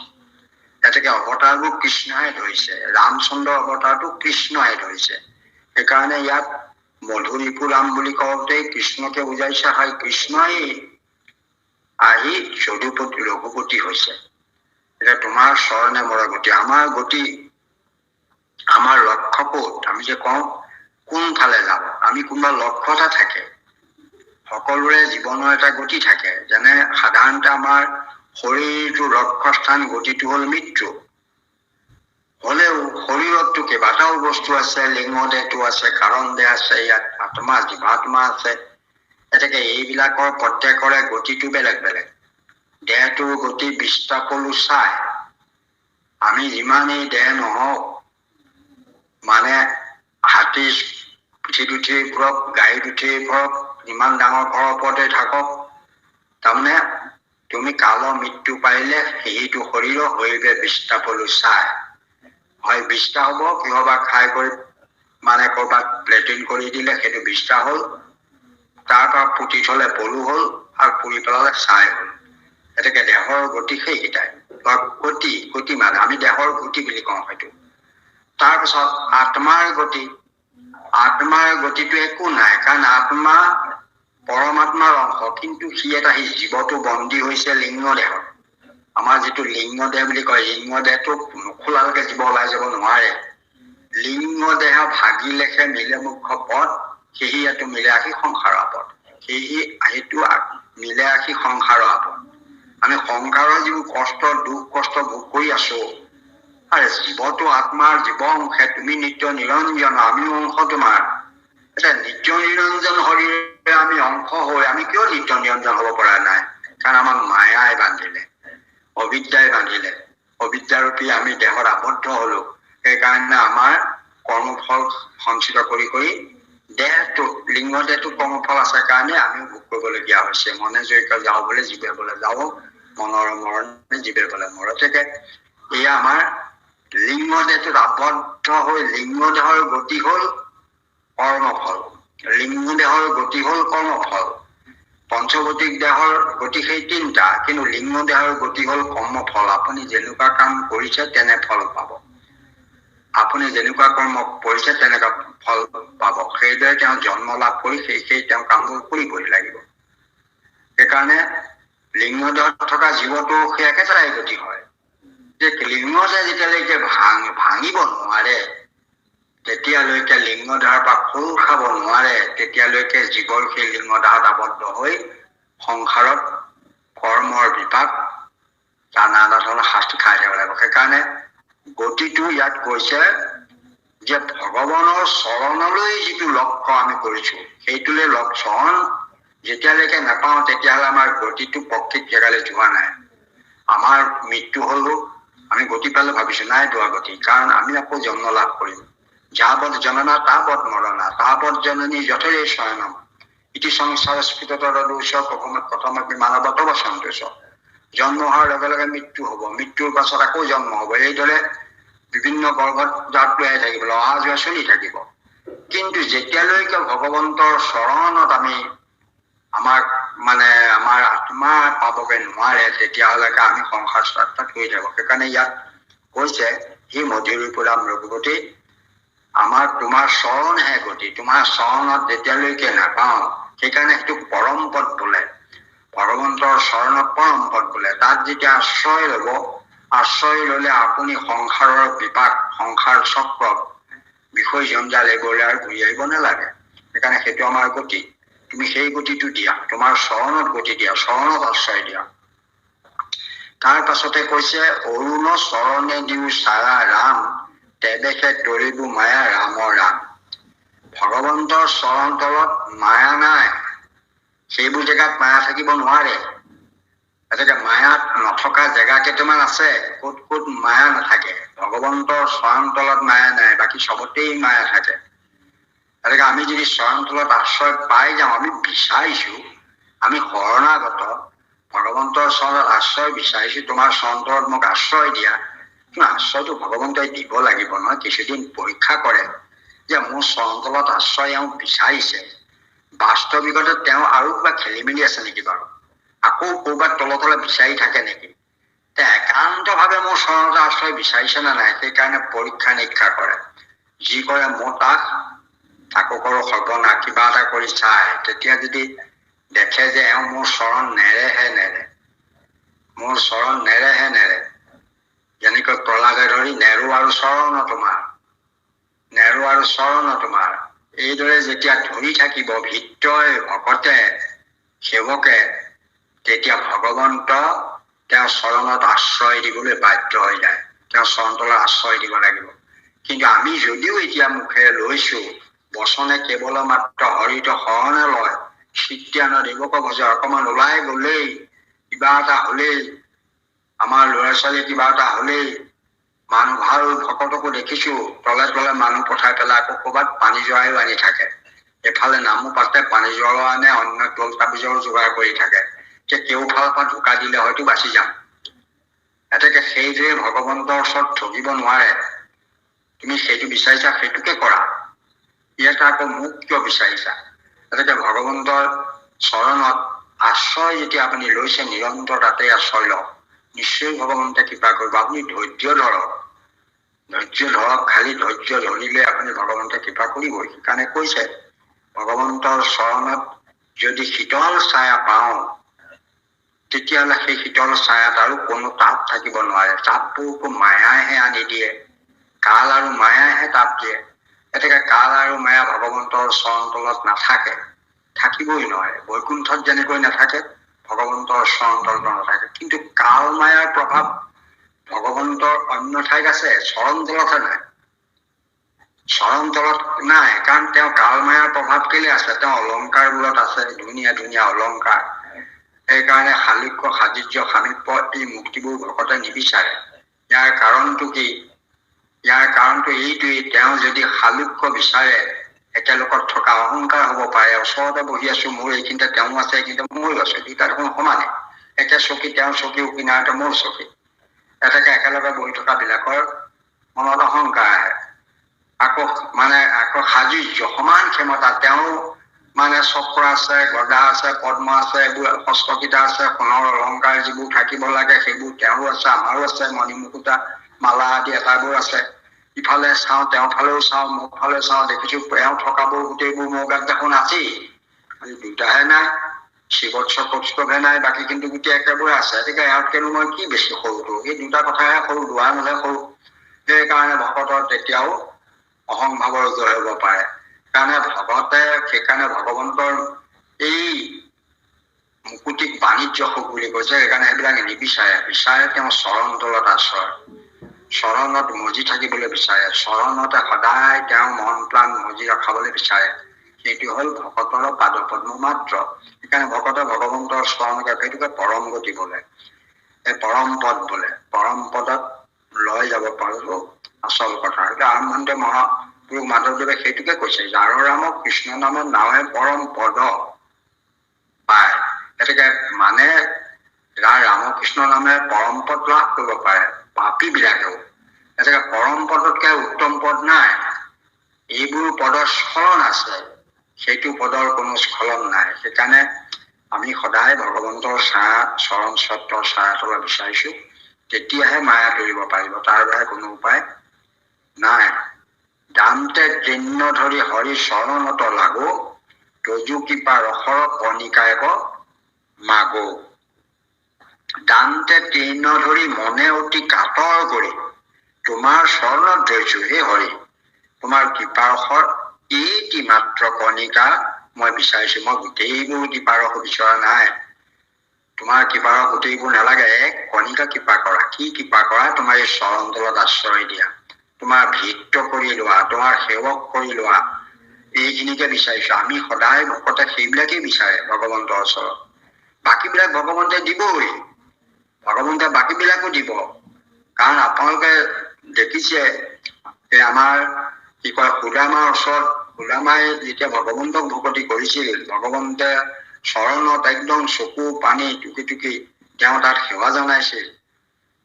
গতিকে অৱতাৰবোৰ কৃষ্ণহে ধৰিছে ৰামচন্দ্ৰৰ অৱতাৰটো কৃষ্ণহে ধৰিছে সেইকাৰণে ইয়াত মধুৰিপুৰাম বুলি কওঁতে কৃষ্ণকে বুজাইছে হয় কৃষ্ণই আহি যদুপতি ৰঘুপতি হৈছে এতিয়া তোমাৰ চৰণে মোৰ গতি আমাৰ লক্ষ্য ক'ত আমি যে কওঁ কোনফালে যাব আমি কোনোবা লক্ষ্য এটা থাকে সকলোৰে জীৱনৰ এটা গতি থাকে যেনে সাধাৰণতে আমাৰ শৰীৰটোৰ লক্ষ্যস্থান গতিটো হ'ল মৃত্যু হলেও শৰীৰতটো কেইবাটাও বস্তু আছে লিংগ দেহটো আছে কাৰণ দেহ আছে ইয়াত আত্মা জীৱাত্মা আছে এতেকে এইবিলাকৰ প্ৰত্যেকৰে গতিটো বেলেগ বেলেগ দেহটোৰ গতি বিস্তাপলো চাই আমি যিমানেই দেহ নহওক মানে হাতী পিঠিত উঠি ফুৰক গাড়ীত উঠি ফুৰক ইমান ডাঙৰ ঘৰৰ ওপৰতে থাকক তাৰমানে তুমি কাল মৃত্যু পাইলে সেইটো শৰীৰ হৈবে বিষ্ঠা পলু চাই হয় বিষ্ঠা হ'ব কিহবা খাই কৰি মানে কৰবাত প্লেটিন কৰি দিলে সেইটো বিষ্ঠা হ'ল তাৰ পৰা পুতি থলে পলু হ'ল আৰু পুৰি পেলালে ছাই হ'ল এতেকে দেহৰ গতি সেইকেইটাই গতি গতি মানে আমি দেহৰ গতি বুলি কওঁ হয়তো তাৰপিছত আত্মাৰ গতিটো একো নাই কাৰণ আত্মা পৰমাত্মাৰ অংশ কিন্তু সি এটা সেই জীৱটো বন্দী হৈছে লিংগ দেহত আমাৰ যিটো লিংগ দেহ বুলি কয় লিংগ দেহটো নোখোলালৈকে জীৱ ওলাই যাব নোৱাৰে লিংগ দেহ ভাগিলেহে মিলে মুখ্য পদ সেহি এইটো মিলে আহি সংসাৰৰ পদ সেইটো মিলে আহি সংসাৰৰ পদ আমি সংসাৰৰ যিবোৰ কষ্ট দুখ কষ্ট ভোগ কৰি আছো আৰে জীৱটো আত্মাৰ জীৱ অংশে তুমি নিত্য নিৰঞ্জন আমিও অংশ তোমাৰ এটা নিত্য নিৰঞ্জন শৰীৰে আমি অংশ হৈ আমি কিয় নিত্য নিৰঞ্জন হ'ব পৰা নাই কাৰণ আমাক মায়াই বান্ধিলে অবিদ্যাই বান্ধিলে অবিদ্যাৰূপী আমি দেহত আবদ্ধ হলো সেইকাৰণে আমাৰ কৰ্মফল সঞ্চিত কৰি কৰি দেহটো লিংগ দেহটো কৰ্মফল আছে কাৰণে আমি ভোগ কৰিবলগীয়া হৈছে মনে জয়িকা যাওঁ বোলে জীৱে বোলে যাওঁ মনৰ মৰণে জীৱে বোলে মৰতেকে এয়া আমাৰ লিংগ দেহটোত আবদ্ধ হৈ লিংগ দেহৰ গতি হ'ল কৰ্মফল লিংগ দেহৰ গতি হ'ল কৰ্মফল পঞ্চভৌতিক দেহৰ গতি সেই তিনিটা কিন্তু লিংগ দেহৰ গতি হ'ল কৰ্মফল আপুনি যেনেকুৱা কাম কৰিছে তেনে ফল পাব আপুনি যেনেকুৱা কৰ্ম কৰিছে তেনেকুৱা ফল পাব সেইদৰে তেওঁ জন্ম লাভ কৰি সেই তেওঁ কামবোৰ কৰিবই লাগিব সেইকাৰণে লিংগ দেহত থকা জীৱটো সেই একেটাই গতি হয় যে লিংগ দেহ যেতিয়ালৈকে ভাঙিব নোৱাৰে তেতিয়ালৈকে লিংগ দেহৰ পৰা খোল খাব নোৱাৰে তেতিয়ালৈকে জীৱৰ সেই লিংগ দেহত আবদ্ধ হৈ সংসাৰত কৰ্মৰ বিপাক নানা ধৰণৰ শাস্তি খাই থাকিব লাগিব সেইকাৰণে গতিটো ইয়াত কৈছে যে ভগৱানৰ চৰণলৈ যিটো লক্ষ্য আমি কৰিছো সেইটোলৈ চৰণ যেতিয়ালৈকে নাপাওঁ তেতিয়াহ'লে আমাৰ গতিটো প্ৰকৃত জেগালৈ যোৱা নাই আমাৰ মৃত্যু হলো আমি গতি পালে ভাবিছো নাই যোৱা গতি কাৰণ আমি আকৌ জন্ম লাভ কৰিম যাৱৎ জননা তাৱৎ মৰণা তাৱৎ জননী যথেৰে শয়নম ইতি সংসাৰ স্ফুটতৰদোষ প্ৰথমে মানৱত বসন্তোষ জন্ম হোৱাৰ লগে লগে মৃত্যু হ'ব মৃত্যুৰ পাছত আকৌ জন্ম হ'ব এইদৰে বিভিন্ন গৰ্ভত জাত লৈ থাকিব অহা যোৱা চলি থাকিব কিন্তু যেতিয়ালৈকে ভগৱন্তৰ চৰণত আমি আমাক মানে আমাৰ আত্মা পাবগে নোৱাৰে তেতিয়াহ'লেকে আমি সংসাৰ স্বাৰ্থত হৈ যাব সেইকাৰণে ইয়াত কৈছে সি মধুৰপুৰাম ৰঘুপতি আমাৰ তোমাৰ চৰণহে গতি তোমাৰ চৰণত যেতিয়ালৈকে নাপাওঁ সেইকাৰণে সেইটো পৰম পদ বোলে ভগৱন্তৰ চৰণত পৰম পদ বোলে তাত যেতিয়া আশ্ৰয় ল'ব আশ্ৰয় ল'লে আপুনি সংসাৰৰ বিপাক সংসাৰ চক্ৰ বিষয় জঞ্জাল এইবোৰলৈ আৰু ঘূৰি আহিব নালাগে সেইকাৰণে সেইটো আমাৰ গতি তুমি সেই গতিটো দিয়া তোমাৰ চৰণত গতি দিয়া চৰণত আশ্ৰয় দিয়া তাৰ পাছতে কৈছে অৰুণ চৰণে দিও চাৰা ৰাম তেবেহে তৰিবু মায়া ৰামৰ ৰাম ভগৱন্তৰ চৰণ তলত মায়া নাই সেইবোৰ জেগাত মায়া থাকিব নোৱাৰে গতিকে মায়াত নথকা জেগা কেইটামান আছে ক'ত ক'ত মায়া নাথাকে ভগৱন্তৰ চৰণ তলত মায়া নাই বাকী চবতেই মায়া থাকে গতিকে আমি যদি চৰণ তলত আশ্ৰয় পাই যাওঁ আমি বিচাৰিছো আমি শৰণাগত ভগৱন্তৰ চৰণত আশ্ৰয় বিচাৰিছো তোমাৰ চৰণ তলত মোক আশ্ৰয় দিয়া কিন্তু আশ্ৰয়টো ভগৱন্তই দিব লাগিব নহয় কিছুদিন পৰীক্ষা কৰে যে মোৰ চৰণ তলত আশ্ৰয় এওঁ বিচাৰিছে বাস্তৱিকতে তেওঁ আৰু কিবা খেলি মেলি আছে নেকি বাৰু আকৌ ক'ৰবাত তলে বিচাৰি থাকে নেকি একান্তভাৱে মোৰ চৰণতে আশ্ৰয় বিচাৰিছে নে নাই সেইকাৰণে পৰীক্ষা নিৰীক্ষা কৰে যি কৰে মোৰ তাক তাকো কৰো সৰ্বনা কিবা এটা কৰি চাই তেতিয়া যদি দেখে যে এওঁ মোৰ চৰণ নেৰেহে নেৰে মোৰ চৰণ নেৰেহে নেৰে যেনেকৈ প্ৰহ্লাদে ধৰি নেৰো আৰু চৰণ তোমাৰ এইদৰে যেতিয়া ধৰি থাকিব ভিত্ৰই ভকতে সেৱকে তেতিয়া ভগৱন্ত তেওঁ চৰণত আশ্ৰয় দিবলৈ বাধ্য হৈ যায় তেওঁ চৰণ তলত আশ্ৰয় দিব লাগিব কিন্তু আমি যদিও এতিয়া মুখেৰে লৈছো বচনে কেৱল মাত্ৰ হৰিত শৰণে লয় চিত্যান দেৱক ভজে অকমান ওলাই গলেই কিবা এটা হলেই আমাৰ ল'ৰা ছোৱালী কিবা এটা হলেই মানুহ ভাল ভকতকো দেখিছো তলে তলে মানুহ পঠাই পেলাই আকৌ ক'ৰবাত পানী জোৱাইও আনি থাকে এফালে নামো পাতে পানী জোৱাও আনে অন্য তল তাবিজৰ যোগাৰ কৰি থাকে যে কেওফালৰ পৰা ঢুকা দিলে হয়তো বাচি যাম। এতেকে সেইদৰে ভগৱন্তৰ ওচৰত ঠগিব নোৱাৰে। তুমি সেইটো বিচাৰিছা, সেইটোকে কৰা। ইয়াত আকৌ মোক কিয় বিচাৰিছা? এতেকে ভগৱন্তৰ চৰণত আশ্ৰয় যেতিয়া আপুনি লৈছে, নিৰন্তৰ তাতে আশ্ৰয় লওক, নিশ্চয় ভগৱন্তে কৃপা কৰিব। আপুনি ধৈৰ্য ধৰক, খালি ধৈৰ্য ধৰিলে আপুনি ভগৱন্তে কৃপা কৰিবই। সেইকাৰণে কৈছে ভগৱন্তৰ চৰণত যদি শীতল ছায়া পাওঁ, তেতিয়াহ'লে সেই শীতল ছায়াত আৰু কোনো তাপ থাকিব নোৱাৰে। তাপবোৰ মায়াহে আনি দিয়ে, কাল আৰু মায়াহে তাপ দিয়ে। এতেকে কাল আৰু মায়া ভগৱন্তৰ চৰণ তলত নাথাকে, থাকিবই নোৱাৰে। বৈকুণ্ঠত যেনেকৈ নাথাকে, ভগৱন্তৰ চৰণ তলত নাথাকে। কিন্তু কাল মায়াৰ প্ৰভাৱ ভগৱন্তৰ অন্য ঠাইত আছে, চৰণ তলতহে নাই। চৰণ তলত নাই, কাৰণ তেওঁ কাল মায়াৰ প্ৰভাৱ কেলে আছে? তেওঁ অলংকাৰবোৰত আছে, ধুনীয়া ধুনীয়া অলংকাৰ। সেইকাৰণে শালিক্য, সাজিজ্য, সামীপ্য এই মুক্তিবোৰ ভকতে নিবিচাৰে। ইয়াৰ কাৰণটো কি? ইয়াৰ কাৰণটো এইটোৱেই, তেওঁ যদি শালিক্য বিচাৰে, একেলগত থকা অহংকাৰ হ'ব পাৰে। ওচৰতে বহি আছো, মোৰ এইখিনিতে তেওঁ আছে, এইখিনিতে ময়ো আছো, দুইটা দেখোন সমানে। একে চকী, তেওঁৰ চকীও কিনাৰতে মোৰ চকী। এতেকে একেলগে বহি থকা বিলাকৰ মনত অহংকাৰ আহে। আকৌ সাজিজ্য, সমান ক্ষমতা। তেওঁ চক্ৰ আছে, গদা আছে, পদ্ম আছে, এইবোৰ হস্তকেইটা আছে, সোণৰ অলংকাৰ যিবোৰ থাকিব লাগে সেইবোৰ তেওঁৰো আছে, আমাৰো আছে। মণিমুকুতা, মালা আদি এটাবোৰ আছে। ইফালে চাওঁ, তেওঁৰ ফালেও চাওঁ, মোৰ ফালে চাওঁ, দেখিছো তেওঁ থকাবোৰ গোটেইবোৰ মোৰ গাত দেখোন আছেই। দুটাহে নাই, শিৱৎস কৌষ্ঠৱহে নাই, বাকী কিন্তু গোটেই একেবোৰে আছে। গতিকে ইয়াতকেনো মই কি বেছি সৰুটো? এই দুটা কথাহে সৰু, দুৱাৰ হ'লে সৰু। সেইকাৰণে ভকতৰ তেতিয়াও অহংভাৱৰ উদয় হ'ব পাৰে। সেইকাৰণে ভগৱন্তৰ এই মুকুতিক বাণিজ্য সুখ বুলি কৈছে। সেইকাৰণে সেইবিলাক নিবিচাৰে, তেওঁ চৰণ তলত আশ্ৰয়, চৰণত মজি থাকিবলৈ বিচাৰে, চৰণতে সদায় তেওঁ মন প্ৰাণ মজি ৰখাবলৈ বিচাৰে। সেইটো হ'ল ভকতৰ পাদপদ্ম মাত্ৰ। সেইকাৰণে ভকতে ভগৱন্তৰ চৰণকে, সেইটোকে পৰম গতি বোলে, এই পৰম পদ বোলে। পৰম পদত লৈ যাব পাৰো আচল কথা। এতিয়া আৰম্ভণিতে মহাপুৰুষ মাধৱদেৱে সেইটোকে কৈছে, যাৰ ৰাম কৃষ্ণ নামত নাৱে পৰম পদ পায়। গতিকে যাৰ ৰামকৃষ্ণ নামে পৰম পদ লাভ কৰিব পাৰে, পাপী বিলাকেও। গতিকে পৰম পদতকে উত্তম পদ নাই। এইবোৰ পদৰ স্খলন আছে, সেইটো পদৰ কোনো স্খলন নাই। সেইকাৰণে আমি সদায় ভগৱন্তৰ চৰণ চত্ৰৰ ছায়া তলত বিচাৰিছো, তেতিয়াহে মায়া তৰিব পাৰিব। তাৰ বাহিৰে কোনো উপায় নাই। দান্তে তৃণ ধৰি হৰি চৰণত লাগো, তজু কৃপা ৰসৰ কণিকায়ক মাগো। দান্তে তৃণ ধৰি মনে অতি কাতৰ কৰি তোমাৰ চৰণত ধৰিছো হে হৰি, তোমাৰ কৃপাৰসৰ এইটি মাত্ৰ কণিকা মই বিচাৰিছো। মই গোটেইবোৰ কৃপাৰস বিচৰা নাই, তোমাৰ কৃপাৰস গোটেইবোৰ নালাগে, এক কণিকা কৃপা কৰা। কি কৃপা কৰা? তোমাৰ এই চৰণ তলত আশ্ৰয় দিয়া, তোমাৰ ভিত্ত কৰি লোৱা, তোমাৰ সেৱক কৰি লোৱা, এইখিনিকে বিচাৰিছো। আমি সদায় ভকতে সেইবিলাকেই বিচাৰে ভগৱন্তৰ ওচৰত। বাকীবিলাক ভগৱন্তে দিবই, ভগৱন্তে বাকীবিলাকো দিব। কাৰণ আপোনালোকে দেখিছে, আমাৰ কি কয়, সুদামাৰ ওচৰত, সুদামাই যেতিয়া ভগৱন্তক ভকতি কৰিছিল, ভগৱন্তে চৰণত একদম চকু পানী টুকি টুকি তেওঁ তাত সেৱা জনাইছিল।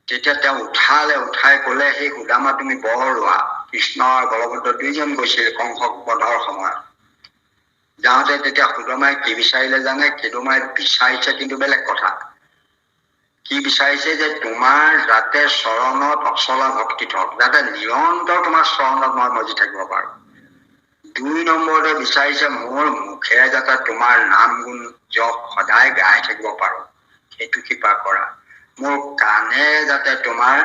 তেতিয়া তেওঁ উঠাই কলে, সেই সুদামা তুমি বৰ লোৱা। কৃষ্ণ আৰু বলভদ্ৰ দুইজন গৈছিল কংসক বধৰ সময়ত। যাওঁতে তেতিয়া সুদামাই কি বিচাৰিলে জানে? সুদামাই বিচাৰিছে কিন্তু বেলেগ কথা। কি বিচাৰিছে? যে তোমাৰ যাতে চৰণত অচলা ভক্তি থওক, যাতে নিৰন্তৰ তোমাৰ চৰণত মই মজি থাকিব পাৰো। 2 নম্বৰতে বিচাৰিছে, মোৰ মুখেৰে যাতে তোমাৰ নাম গুণ যশ সদায় গাই থাকিব পাৰো, সেইটো কৃপা কৰা। মোৰ কাণেৰে যাতে তোমাৰ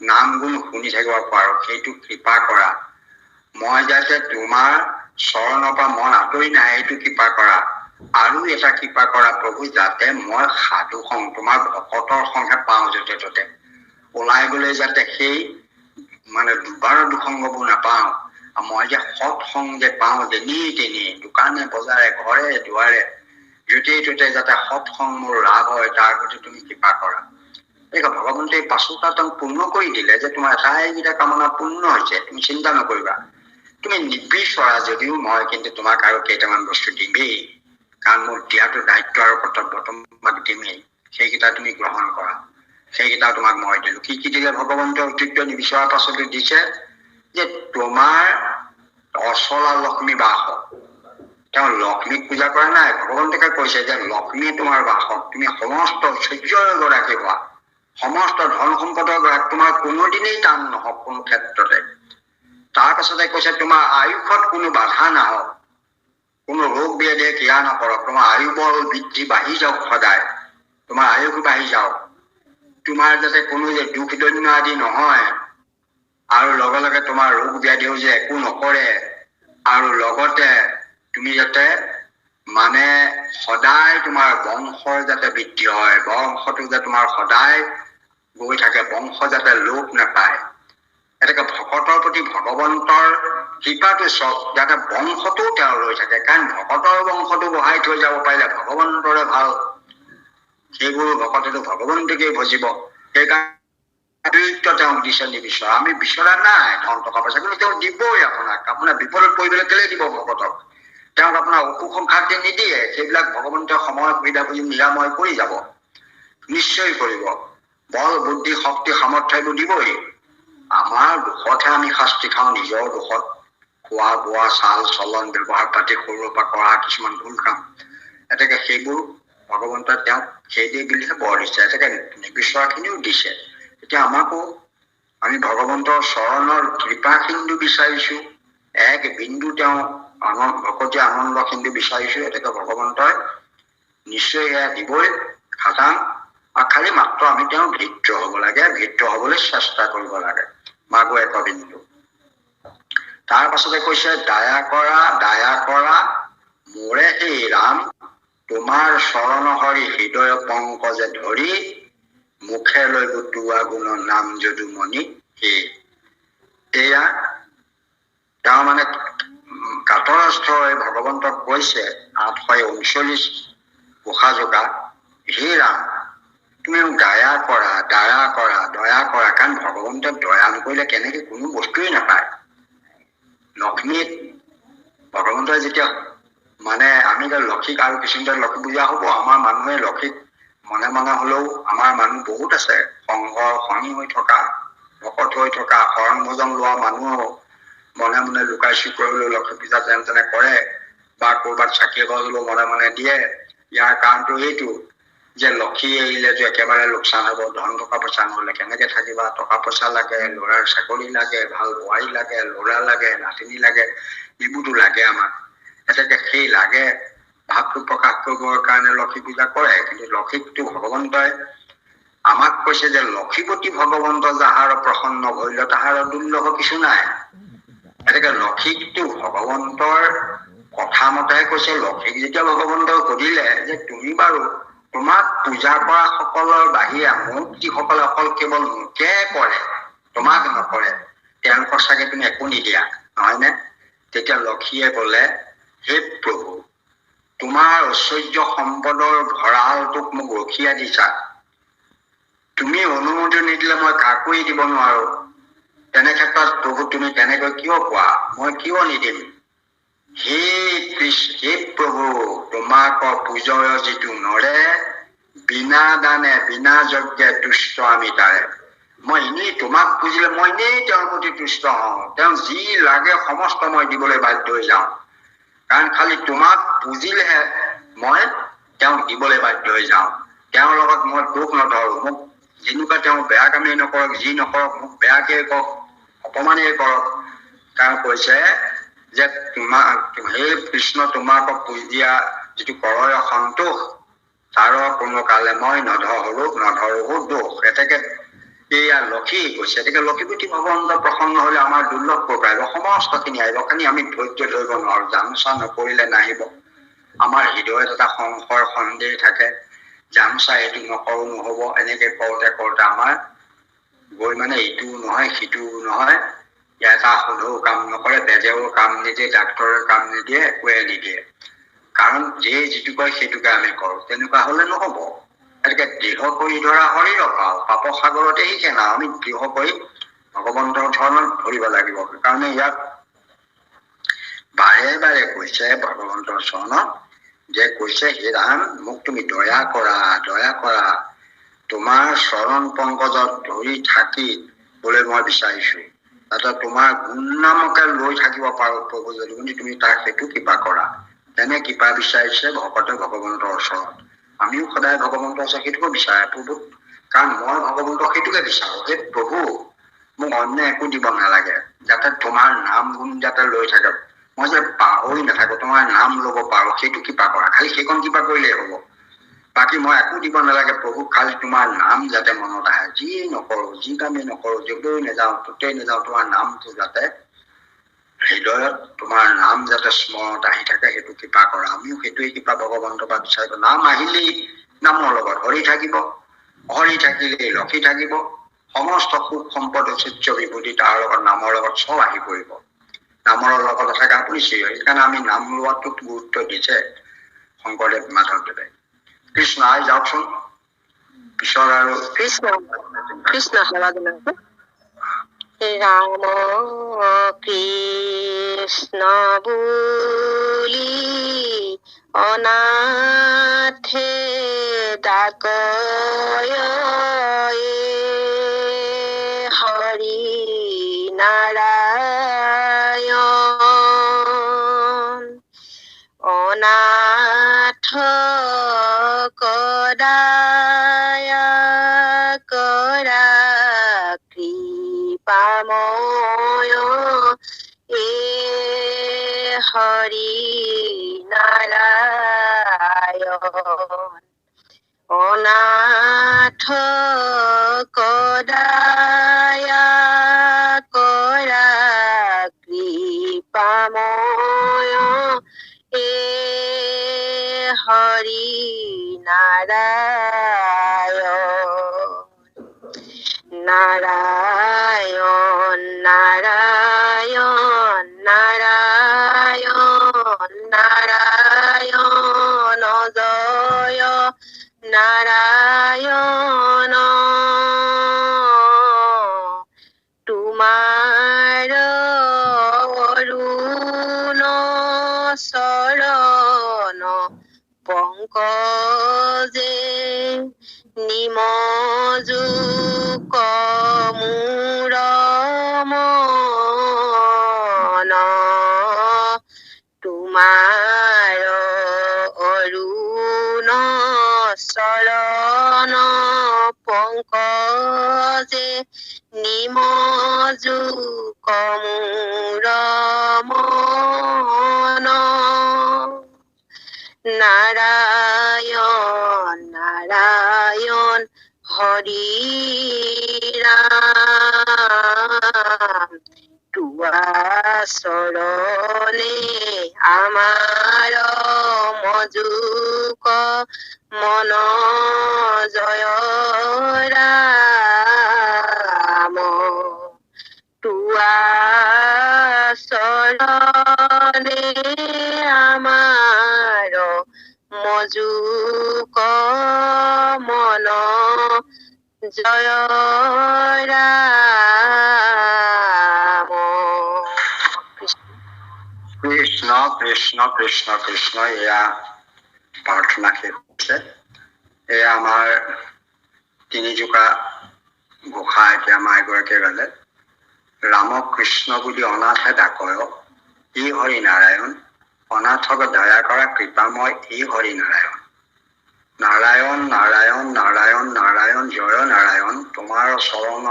নাম গুণ শুনি থাকিব পাৰো, সেইটো কৃপা কৰা। মই যাতে তোমাৰ চৰণৰ পৰা মন আঁতৰি নাই, সেইটো কৃপা কৰা। আৰু এটা কৃপা কৰা প্ৰভু, যাতে মই সাধু সং, তোমাৰ ভকতৰ সংহে পাওঁ, য'তে ত'তে ওলাই গলে যাতে সেই দুবাৰ দুসংগবোৰ নাপাওঁ। মই যে সৎসং যে পাওঁ, যেনি তেনি দোকানে বজাৰে ঘৰে দুৱাৰে য'তে ত'তে যাতে সৎসং মোৰ লাভ হয়, তাৰ প্ৰতি তুমি কৃপা কৰা। ভগৱন্তে পাছতা তেওঁক পূৰ্ণ কৰি দিলে, যে তোমাৰ আটাইকেইটা কামনা পূৰ্ণ হৈছে, তুমি চিন্তা নকৰিবা। তুমি নিবিচৰা যদিও মই কিন্তু তোমাক আৰু কেইটামান বস্তু দিমেই। কাৰণ মোৰ দিয়াটো দায়িত্ব আৰু কৰ্তব্য তোমাক দিমেই, সেইকেইটা তুমি গ্ৰহণ কৰা, সেইকেইটা তোমাক মই দিলো। কি কি দিলে ভগৱন্তই অতিত্ব নিবিচৰাৰ পাছতে দিছে যে তোমাৰ অচলা লক্ষ্মী বাসক। তেওঁ লক্ষ্মীক পূজা কৰা নাই, ভগৱন্তকে কৈছে যে লক্ষ্মী তোমাৰ বাসক, তুমি সমস্ত ঐশ্বৰ্যৰ গৰাকী হোৱা, সমস্ত ধন সম্পদৰ গৰাকী, তোমাৰ কোনোদিনেই টান নহওক কোনো ক্ষেত্ৰতে। তাৰ পাছতে কৈছে তোমাৰ আয়ুষত কোনো বাধা নাহক, কোনো ৰোগ ব্যাধিয়ে ক্ৰিয়া নকৰক, তোমাৰ আয়ু বল বৃদ্ধি বাঢ়ি যাওক, সদায় তোমাৰ আয়ুস বাঢ়ি যাওক, তোমাৰ যাতে কোনো যে দুখ দৈন্য আদি নহয়, আৰু লগে লগে তোমাৰ ৰোগ ব্যাধিও যে একো নকৰে, আৰু লগতে তুমি যাতে মানে সদায় তোমাৰ বংশৰ যাতে বৃদ্ধি হয়, বংশটো যে তোমাৰ সদায় গৈ থাকে, বংশ যাতে লোপ নাপায়, এনেকে ভকতৰ প্ৰতি ভগৱন্তৰ কৃপাটো চব যাতে বংশটোও তেওঁ লৈ থাকে। কাৰণ ভকতৰ বংশটো বঢ়াই থৈ যাব পাৰিলে ভগৱন্তৰে ভাল, সেইবোৰ ভকতেতো ভগৱন্তকেই ভজিব। সেইকাৰণে তেওঁক দিছে নিবিচৰা, আমি বিচৰা নাই ধন টকা পইচা, কিন্তু তেওঁ দিবই আপোনাক। আপোনাৰ বিপদত পৰিবলৈ কেলে দিব ভকতক? তেওঁক আপোনাৰ অসুখ সংঘাতে নিদিয়ে, সেইবিলাক ভগৱন্তৰ সময় সুবিধা বুজি নিৰাময় কৰি যাব, নিশ্চয় কৰিব। বল বুদ্ধি শক্তি সামৰ্থ্য এইবোৰ দিবই। আমাৰ দুখতহে আমি শাস্তি খাওঁ, নিজৰ দুখত, খোৱা বোৱা চাল চলন ব্যৱহাৰ পাতি সৰুৰ পৰা কৰা কিছুমান ভুল কাম, এতেকে সেইবোৰ ভগৱন্তই তেওঁক সেইদে বুলিহে বৰ দিছে, এতেকে নিবিচৰাখিনিও দিছে। এতিয়া আমাকো আমি ভগৱন্তৰ চৰণৰ কৃপা সিন্ধু বিচাৰিছো, এক বিন্দু তেওঁ ভকতীয়া আনন্দ সিন্ধু বিচাৰিছো, এতেকে ভগৱন্তই নিশ্চয় এয়া দিবই খাটাং। আৰু খালি মাত্ৰ আমি তেওঁ ভৃত্য হব লাগে, ভৃত্য হবলৈ চেষ্টা কৰিব লাগে, মাগো এক বিন্দু। তাৰ পাছতে কৈছে দায়া কৰা মোৰে সেই ৰাম, তোমাৰ চৰণ হৰি হৃদয় পংকজে ধৰি, মুখে লৈ গোটোৱা গুণৰ নাম যদুমণি হে। এয়া তেওঁ মানে কাতৰস্থ হৈ ভগৱন্তক কৈছে 839 পোষা যোগা, হে ৰাম তুমি দয়া কৰা, কাৰণ ভগৱন্তক দয়া নকৰিলে কেনেকে কোনো বস্তুৱেই নাপায়। লক্ষ্মীত ভগৱন্তই যেতিয়া মানে আমি লক্ষীক আৰু কিছুমান লক্ষী পূজা হব, আমাৰ মানুহে লক্ষীক মনে মনে হলেও আমাৰ মানুহ বহুত আছে, সংঘৰ শনি হৈ থকা, ভকত হৈ থকা, শৰণ ভজন লোৱা মানুহ মনে মনে লুকাই চুকুৱাই হলেও লক্ষী পূজা যেন তেনে কৰে, বা কৰবাত চাকি এগছ হলেও মনে মনে দিয়ে। ইয়াৰ কাৰণটো এইটো যে লক্ষী এৰিলেতো একেবাৰে লোকচান হব, ধন টকা পইচা নহলে কেনেকে থাকিবা, টকা পইচা লাগে, ল'ৰাৰ চাকৰি লাগে, ভাল বোৱাৰী লাগে, ল'ৰা লাগে, নাতিনী লাগে, এইবোৰতো লাগে আমাক। এতেকে সেই লাগে ভাৱটো প্ৰকাশ কৰিবৰ কাৰণে লক্ষী পূজা কৰে। কিন্তু লক্ষীকটো ভগৱন্তই আমাক কৈছে যে লক্ষীপতি ভগৱন্ত যাহাৰ প্ৰসন্ন ভৈল, তাহাৰ দুৰ্লভ কিছু নাই। এতেকে লক্ষীকটো ভগৱন্তৰ কথা মতেহে কৈছে। লক্ষীক যেতিয়া ভগৱন্তই সুধিলে যে তুমি বাৰু তোমাক পূজা কৰা সকলৰ বাহিৰে মোক যিসকলে অকল কেৱল মোকে কৰে, তোমাক নকৰে, তেওঁলোকক চাগে তুমি একো নিদিয়া, নহয়নে? তেতিয়া লক্ষীয়ে কলে, হে প্ৰভু তোমাৰ ঐশ্বৰ্য সম্পদৰ ভঁৰালটোক মোক ৰখিয়া দিছা, তুমি অনুমতি নিদিলে মই কাকোৱে দিব নোৱাৰো। তেনে ক্ষেত্ৰত প্ৰভু তুমি তেনেকৈ কিয় কোৱা, মই কিয় নিদিম? হে প্ৰভু তোমাক পূজয় যিটো নৰে, বিনা দানে বিনা যজ্ঞে তুষ্ট আমি তাৰে। মই এনেই তোমাক পুজিলে মই এনেই তেওঁৰ প্ৰতি তুষ্ট হওঁ, তেওঁ যি লাগে সমস্ত মই দিবলৈ বাধ্য হৈ যাওঁ। কাৰণ খালি তোমাক পুজিলেহে মই তেওঁক দিবলৈ বাধ্য হৈ যাওঁ। তেওঁৰ লগত মই দুখ নধৰো, মোক যেনেকুৱা তেওঁ বেয়া কামেই নকৰক, যি নকৰক, মোক বেয়াকে কওক, অপমানেই কৰক, তেওঁ কৈছে যে তোমাক হে কৃষ্ণ তোমাক পুজীয়া যিটো কৰয় সন্তোষ, তাৰ কোনো কালে মই নধৰো দোষ। এতেকে এয়া লক্ষী কৈছে। এতেকে লক্ষীপতি ভগৱন্ত প্ৰসন্ন হলে আমাৰ দুৰ্লভ প্ৰকাৰ সমস্তখিনি আহিব, খালি আমি ধৈৰ্য ধৰিব নোৱাৰো, জানোচা নকৰিলে নাহিব। আমাৰ হৃদয়ত এটা সংশয় সন্দেহ থাকে, জানোচা এইটো নকৰো নহব, এনেকে কৰোতে কৰোতে আমাৰ গৈ মানে ইটোও নহয় সিটোও নহয়, এটা সদৌ কাম নকৰে, বেজেও কাম নিদিয়ে, ডাক্তৰে কাম নিদিয়ে, একোৱে নিদিয়ে। কাৰণ যে যিটো কয় সেইটোকে আমি কৰো, তেনেকুৱা হলে নহব। গতিকে দৃঢ় কৰি ধৰা শৰীৰ পাও, পাপ সাগৰতে শিকে না, আমি দৃঢ় কৰি ভগৱন্তৰ ধৰণত ধৰিব লাগিব। সেইকাৰণে ইয়াত বাৰে বাৰে কৈছে ভগৱন্তৰ চৰণত যে কৈছে হে ৰাম মোক তুমি দয়া কৰা তোমাৰ চৰণ পংকজত ধৰি থাকিবলৈ মই বিচাৰিছো যাতে তোমাৰ গুণনামকে লৈ থাকিব পাৰো প্ৰভু যদি তুমি তাক সেইটো কৃপা কৰা তেনে কৃপা বিচাৰিছে ভকতে ভগৱন্তৰ ওচৰত আমিও সদায় ভগৱন্তৰ ওচৰত সেইটোকে বিচাৰে প্ৰভু কাৰণ মই ভগৱন্তক সেইটোকে বিচাৰো যে প্ৰভু মোক অন্য একো দিব নালাগে যাতে তোমাৰ নাম গুণ যাতে লৈ থাকে মই যে পাহৰি নাথাকো তোমাৰ নাম ল'ব পাৰো সেইটো কৃপা কৰা খালি সেইকণ কৃপা কৰিলেই হ'ব বাকী মই একো দিব নালাগে প্ৰভু খালি তোমাৰ নাম যাতে মনত আহে যি নকৰো যি কামেই নকৰো য'তেই নাযাওঁ ততেই নাযাওঁ তোমাৰ নামটো যাতে হৃদয়ত তোমাৰ নাম যাতে স্মৰণত আহি থাকে সেইটো কৃপা কৰা আমিও সেইটোৱে কৃপা ভগৱন্তৰ পৰা বিচাৰিব নাম আহিলেই নামৰ লগত হৰি থাকিলেই লক্ষী থাকিব সমস্ত সুখ সম্পদ ঐশ্বৰ্য বিভূতি তাৰ লগত নামৰ লগত চব আহি পৰিব নামৰ লগত থাকে আপুনি সেইকাৰণে আমি নাম লোৱাটোত গুৰুত্ব দিছে শংকৰদেৱ মাধৱদেৱে কৃষ্ণ আই যাওকচোন পিছৰ আৰু কৃষ্ণ ৰাম কৃষ্ণ বুলি অনাথে ডাকয় হৰি নাৰায়ণ অনাথ কদায়া কৰা কৃপাময় এ হৰি নাৰায়ণ অনাথ কদায়া কৰা কৃপাময় এ হৰি নাৰায়ণ নাৰায়ণ নাৰায়ণ নাৰায়ণ জয় নাৰায়ণ তোমাৰ অৰুণ চৰণ পংকজে নিমজুক মোৰ মন তোমাৰ অৰুণ চৰণ পংকজে নিমজুক মোৰ মন নাৰায়ণ নাৰায়ণ হৰি ৰাম তোৱা চৰণে আমাৰ মজুক মন জয় ৰাম তোৱা চৰণে আমাৰ মজুক মন জয় ৰাম কৃষ্ণ কৃষ্ণ কৃষ্ণ কৃষ্ণ এয়া প্ৰাৰ্থনা শেষ হৈছে এয়া আমাৰ তিনিজোকা ঘোষা এতিয়া আমাৰ এগৰাকীয়ে গালে ৰাম কৃষ্ণ বুলি অনাথে ডাকয় ই হৰি নাৰায়ণ অনাথক দয়া কৰা কৃপাময় ই হৰি নাৰায়ণ নাৰায়ণ নাৰায়ণ নাৰায়ণ নাৰায়ণ জয় নাৰায়ণ তোমাৰ চৰণ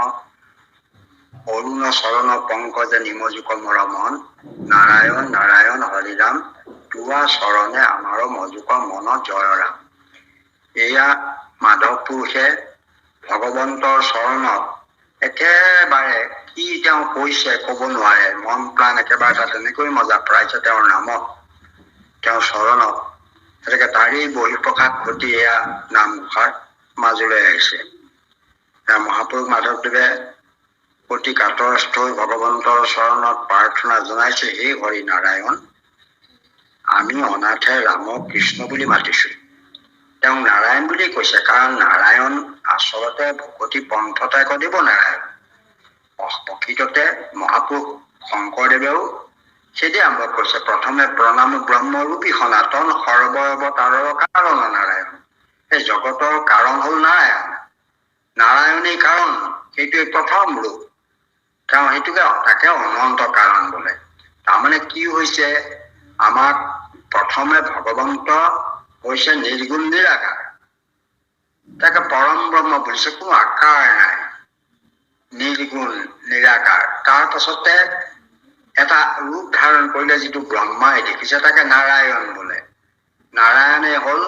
অৰুণ চৰণ পংকজে নিমজুক মোৰ মন নাৰায়ণ নাৰায়ণ হৰিৰাম তোৱা চৰণে আমাৰ মজুক মন জয় ৰাম এয়া মাধৱ পুৰুষে ভগৱন্তৰ চৰণত একেবাৰে কি তেওঁ কৈছে ক'ব নোৱাৰে মন প্ৰাণ একেবাৰে তাত তেনেকৈ মজা প্ৰাইছে তেওঁৰ নামত তেওঁৰ চৰণত গতিকে তাৰেই বহিঃপ্ৰকাশ ঘটি এয়া নামঘোষাৰ মাজলৈ আহিছে মহাপুৰুষ মাধৱদেৱে অতি কাতৰস্থ হৈ ভগৱন্তৰ চৰণত প্ৰাৰ্থনা জনাইছে হে হৰি নাৰায়ণ আমি অনাথে ৰামক কৃষ্ণ বুলি মাতিছো তেওঁ নাৰায়ণ বুলি কৈছে কাৰণ নাৰায়ণ আচলতে ভকতি পন্থত একদিব নাৰায়ণ প্ৰকৃততে মহাপুৰুষ শংকৰদেৱেও সেইদে আৰম্ভ কৰিছে। প্ৰথমে প্ৰণাম ব্ৰহ্মৰূপী সনাতন সৰ্ব অৱতাৰৰ কাৰণ নাৰায়ণ। এই জগতৰ কাৰণ হ'ল নাৰায়ণ, নাৰায়ণেই কাৰণ, সেইটোৱে প্ৰথম ৰূপ। তেওঁ সেইটোকে তাকে অনন্ত কাৰণ বোলে। তাৰমানে কি হৈছে, আমাক প্ৰথমে ভগৱন্ত হৈছে নিৰ্গুণ নিৰাকাৰ, তাকে পৰম ব্ৰহ্ম বুলিছে, কোনো আকাৰ নাই, নিৰ্গুণ নিৰাকাৰ। তাৰ পাছতে এটা ৰূপ ধাৰণ কৰিলে যিটো ব্ৰহ্মাই দেখিছে তাকে নাৰায়ণ বোলে। নাৰায়ণে হ'ল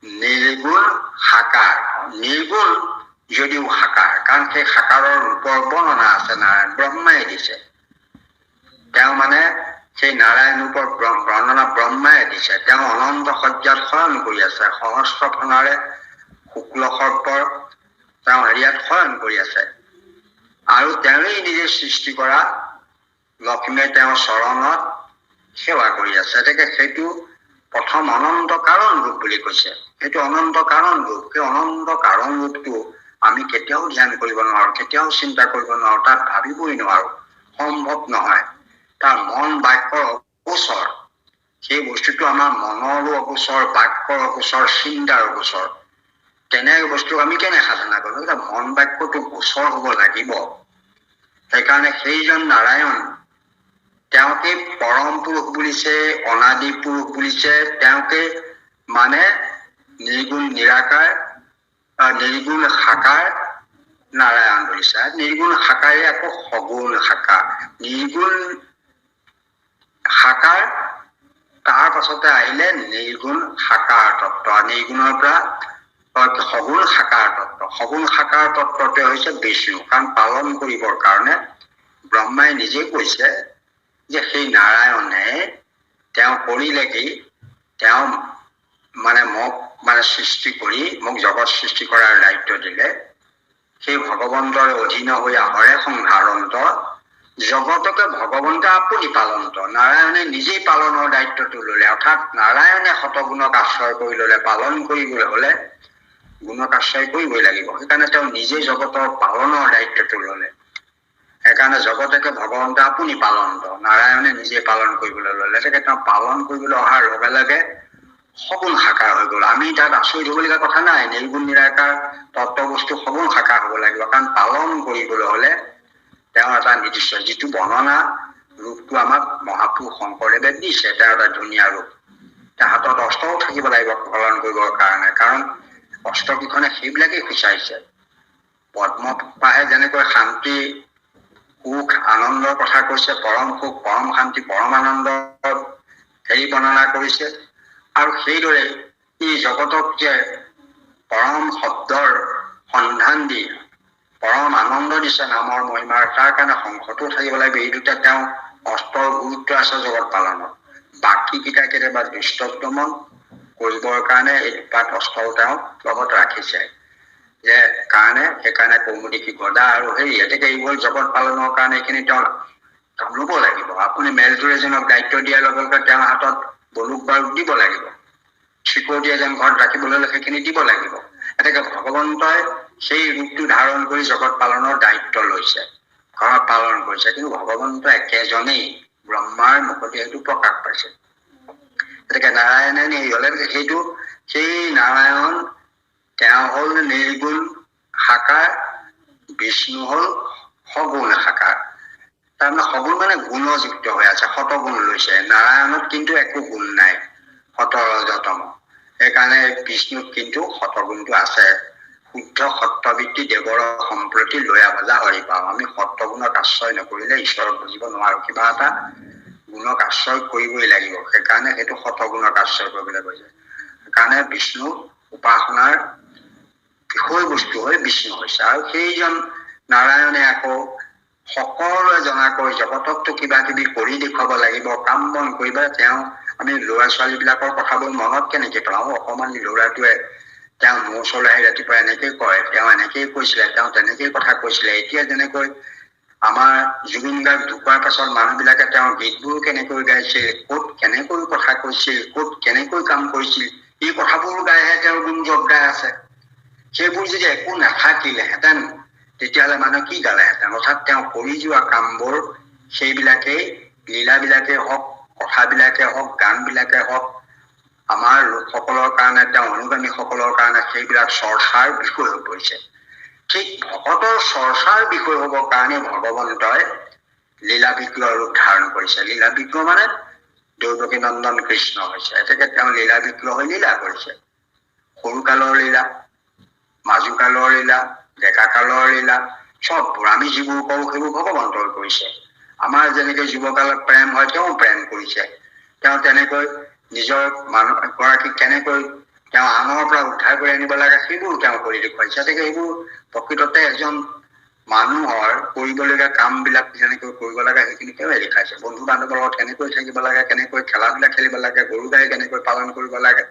নিৰ্গুণ সাকাৰ, নিৰ্গুণ যদিও সাকাৰ, কাৰণ সেই সাকাৰৰ ৰূপৰ বৰ্ণনা আছে, নাৰায়ণ ব্ৰহ্মাই দিছে। তেওঁ মানে সেই নাৰায়ণ ৰূপৰ বৰ্ণনা ব্ৰহ্মাই দিছে। তেওঁ অনন্ত সজ্জাত শয়ন কৰি আছে, সহস্ৰ ফণাৰে শুক্ল সৰ্পৰ তেওঁ হেৰিয়াত শয়ন কৰি আছে। আৰু তেওঁৱেই নিজে সৃষ্টি কৰা লক্ষ্মীয়ে তেওঁৰ চৰণত সেৱা কৰি আছে। গতিকে সেইটো প্ৰথম অনন্ত কাৰণ ৰূপ বুলি কৈছে। সেইটো অনন্ত কাৰণ ৰূপ। সেই অনন্ত কাৰণ ৰূপটো আমি কেতিয়াও ধ্যান কৰিব নোৱাৰো, কেতিয়াও চিন্তা কৰিব নোৱাৰো, তাত ভাবিবই নোৱাৰো, সম্ভৱ নহয়। তাৰ মন বাক্যৰ অগোচৰ, সেই বস্তুটো আমাৰ মনৰো অগোচৰ, বাক্যৰ অগোচৰ, চিন্তাৰ অগোচৰ। তেনে বস্তুক আমি কেনে সাধনা কৰো? মন বাক্যটো গোচৰ হব লাগিব। সেইকাৰণে সেইজন নাৰায়ণ, তেওঁকে পৰম পুৰুষ বুলিছে, অনাদি পুৰুষ বুলিছে, তেওঁকে মানে নিৰ্গুণ নিৰাকাৰ, নিৰ্গুণ সাকাৰ নাৰায়ণ বুলিছে। নিৰ্গুণ সাকাৰে আকৌ সগুণ সাকাৰ, নিৰ্গুণ সাকাৰ, তাৰ পাছতে আহিলে নিৰ্গুণ সাকাৰ তত্ত্ব, নিৰ্গুণৰ পৰা সগুণ সাকাৰ তত্ত্ব। সগুণ সাকাৰ তত্ত্বটোৱে হৈছে বিষ্ণু। কাৰণ পালন কৰিবৰ কাৰণে ব্ৰহ্মাই নিজে কৈছে যে সেই নাৰায়ণে তেওঁ কৰিলে কি, তেওঁ মানে মোক মানে সৃষ্টি কৰি মোক জগত সৃষ্টি কৰাৰ দায়িত্ব দিলে। সেই ভগৱন্তৰ অধীন হৈ আহৰে সংহাৰন্ত, জগতকে ভগৱন্তে আপুনি পালন্ত। নাৰায়ণে নিজেই পালনৰ দায়িত্বটো ললে, অৰ্থাৎ নাৰায়ণে শতগুণক আশ্ৰয় কৰি ললে। পালন কৰিবলৈ হলে গুণক আশ্ৰয় কৰিবই লাগিব। সেইকাৰণে তেওঁ নিজেই জগতৰ পালনৰ দায়িত্বটো ললে। সেইকাৰণে জগতকে ভগৱন্তে আপুনি পালন্ত, নাৰায়ণে নিজে পালন কৰিবলৈ ললে। গতিকে তেওঁ পালন কৰিবলৈ অহাৰ লগে লগে সগুণ সাকাৰ হৈ গল। আমি তাত আচৰিত হবলগীয়া কথা নাই, নিৰ্গুণ নিৰাকাৰ তত্ত্ব বস্তু সগুণ সাকাৰ হব লাগিব। কাৰণ পালন কৰিবলৈ হলে তেওঁ এটা নিৰ্দিষ্ট যিটো বৰ্ণনা ৰূপটো আমাক মহাপুৰুষ শংকৰদেৱে দিছে, তেওঁ এটা ধুনীয়া ৰূপ। তাৰ হাতত অস্ত্ৰও থাকিব লাগিব পালন কৰিবৰ কাৰণে, কাৰণ অস্ত্ৰকেইখনে সেইবিলাকেই সূচাইছে। পদ্মপাহে যেনেকৈ শান্তি, সুখ, আনন্দৰ কথা কৈছে, পৰম সুখ, পৰম শান্তি, পৰম আনন্দৰ হেৰি বৰ্ণনা কৰিছে। আৰু সেইদৰে ই জগতক যে পৰম শব্দৰ সন্ধান দি পৰম আনন্দ দিছে নামৰ মহিমাৰ, তাৰ কাৰণে সংসতো থাকিব লাগিব। এই দুটা তেওঁ অস্ত্ৰৰ গুৰুত্ব আছে জগত পালনত। বাকী কেইটা কেতিয়াবা দুষ্টদমন কৰিবৰ কাৰণে এই দুপাত অস্ত্ৰ তেওঁ লগত ৰাখিছে। যে সেইকাৰণে কৌমুদিকী গদা আৰু সেই গতিকে এইবোৰ জগত পালনৰ কাৰণে এইখিনি তেওঁ লব লাগিব। আপুনি মেলটোৰ এজনক দায়িত্ব দিয়াৰ লগে লগে তেওঁৰ হাতত বলুক বাৰুদ দিব লাগিব। চিকটি এজন ঘৰত ৰাখিবলৈ হলে সেইখিনি দিব লাগিব। গতিকে ভগৱন্তই সেই ৰূপটো ধাৰণ কৰি জগত পালনৰ দায়িত্ব লৈছে, ঘৰত পালন কৰিছে। কিন্তু ভগৱন্ত একেজনেই, ব্ৰহ্মাৰ মুখতে সেইটো প্ৰকাশ পাইছে। গতিকে নাৰায়ণে হলে সেইটো সেই নাৰায়ণ, তেওঁ হল নিৰ্গুণ সাকাৰ, বিষ্ণু হল সগুণ সাকাৰ। তাৰমানে সগুণ মানে গুণযুক্ত হৈ আছে, শতগুণ লৈছে। নাৰায়ণত কিন্তু একো গুণ নাই, শতৰজতম। সেইকাৰণে বিষ্ণুত কিন্তু শতগুণটো আছে। শুদ্ধ সত্ৰবৃত্তি দেৱৰ সম্প্ৰতি লয়া ভজা হৰি পাওঁ। আমি সত্ৰগুণক আশ্ৰয় নকৰিলে ঈশ্বৰক বুজিব নোৱাৰো। কিবা এটা গুণক আশ্ৰয় কৰিবই লাগিব। সেইকাৰণে সেইটো শতগুণক আশ্ৰয় কৰিবলৈ কৈছে। সেইকাৰণে বিষ্ণু উপাসনাৰ বিষয় বস্তু হৈ বিষ্ণু হৈছে। আৰু সেইজন নাৰায়ণে আকৌ সকলোৱে জনাকৈ জগতকতো কিবা কিবি কৰি দেখুৱাব লাগিব, কাম বন কৰিব। তেওঁ আমি ল'ৰা ছোৱালী বিলাকৰ কথাবোৰ মনত কেনেকে পেলাও? অকমান ল'ৰাটোৱে তেওঁ মোৰ ওচৰলৈ আহি ৰাতিপুৱা এনেকেই কয়, তেওঁ এনেকেই কৈছিলে, তেওঁ তেনেকেই কথা কৈছিলে। এতিয়া যেনেকৈ আমাৰ জুবিন গাৰ্গ ঢুকোৱাৰ পাছত মানুহ বিলাকে তেওঁৰ গীতবোৰ কেনেকৈ গাইছিল, ক'ত কেনেকৈ কথা কৈছিল, ক'ত কেনেকৈ কাম কৰিছিল, এই কথাবোৰ গাইহে তেওঁৰ গুঞ্জক গাই আছে। সেইবোৰ যদি একো নাথাকিলেহেঁতেন তেতিয়াহ'লে মানুহে কি গালেহেঁতেন? অৰ্থাৎ তেওঁ কৰি যোৱা কামবোৰ সেইবিলাকেই লীলাবিলাকে হওক, কথাবিলাকে হওক, গানবিলাকে হওক, আমাৰ লোকসকলৰ কাৰণে, তেওঁ অনুগামীসকলৰ কাৰণে সেইবিলাক চৰ্চাৰ বিষয় হৈ পৰিছে। ঠিক ভকতৰ চৰ্চাৰ বিষয় হ'বৰ কাৰণে ভগৱন্তই লীলা বিগ্ৰহ ৰূপ ধাৰণ কৰিছে। লীলা বিগ্ৰহ মানে দৈৱকী নন্দন কৃষ্ণ হৈছে। এতেকে তেওঁ লীলা বিগ্ৰহ হৈ লীলা কৰিছে। সৰুকালৰ লীলা, মাজুকালৰ লীলা, ডেকাকালৰ লীলা, চববোৰ আমি যিবোৰ কৰোঁ সেইবোৰ ভগৱন্তই কৰিছে। আমাৰ যেনেকৈ যুৱকালত প্ৰেম হয়, তেওঁ প্ৰেম কৰিছে। তেওঁ তেনেকৈ নিজৰ মানুহ গৰাকীক কেনেকৈ তেওঁ আনৰ পৰা উদ্ধাৰ কৰি আনিব লাগে সেইবোৰ তেওঁ কৰি দেখুৱাইছে। গতিকে এইবোৰ প্ৰকৃততে এজন মানুহৰ কৰিবলগীয়া কামবিলাক যেনেকৈ কৰিব লাগে সেইখিনি তেওঁৱে দেখাইছে। বন্ধু বান্ধৱৰ লগত কেনেকৈ থাকিব লাগে, কেনেকৈ খেলা-ধূলা খেলিব লাগে, গৰু গাই কেনেকৈ পালন কৰিব লাগে।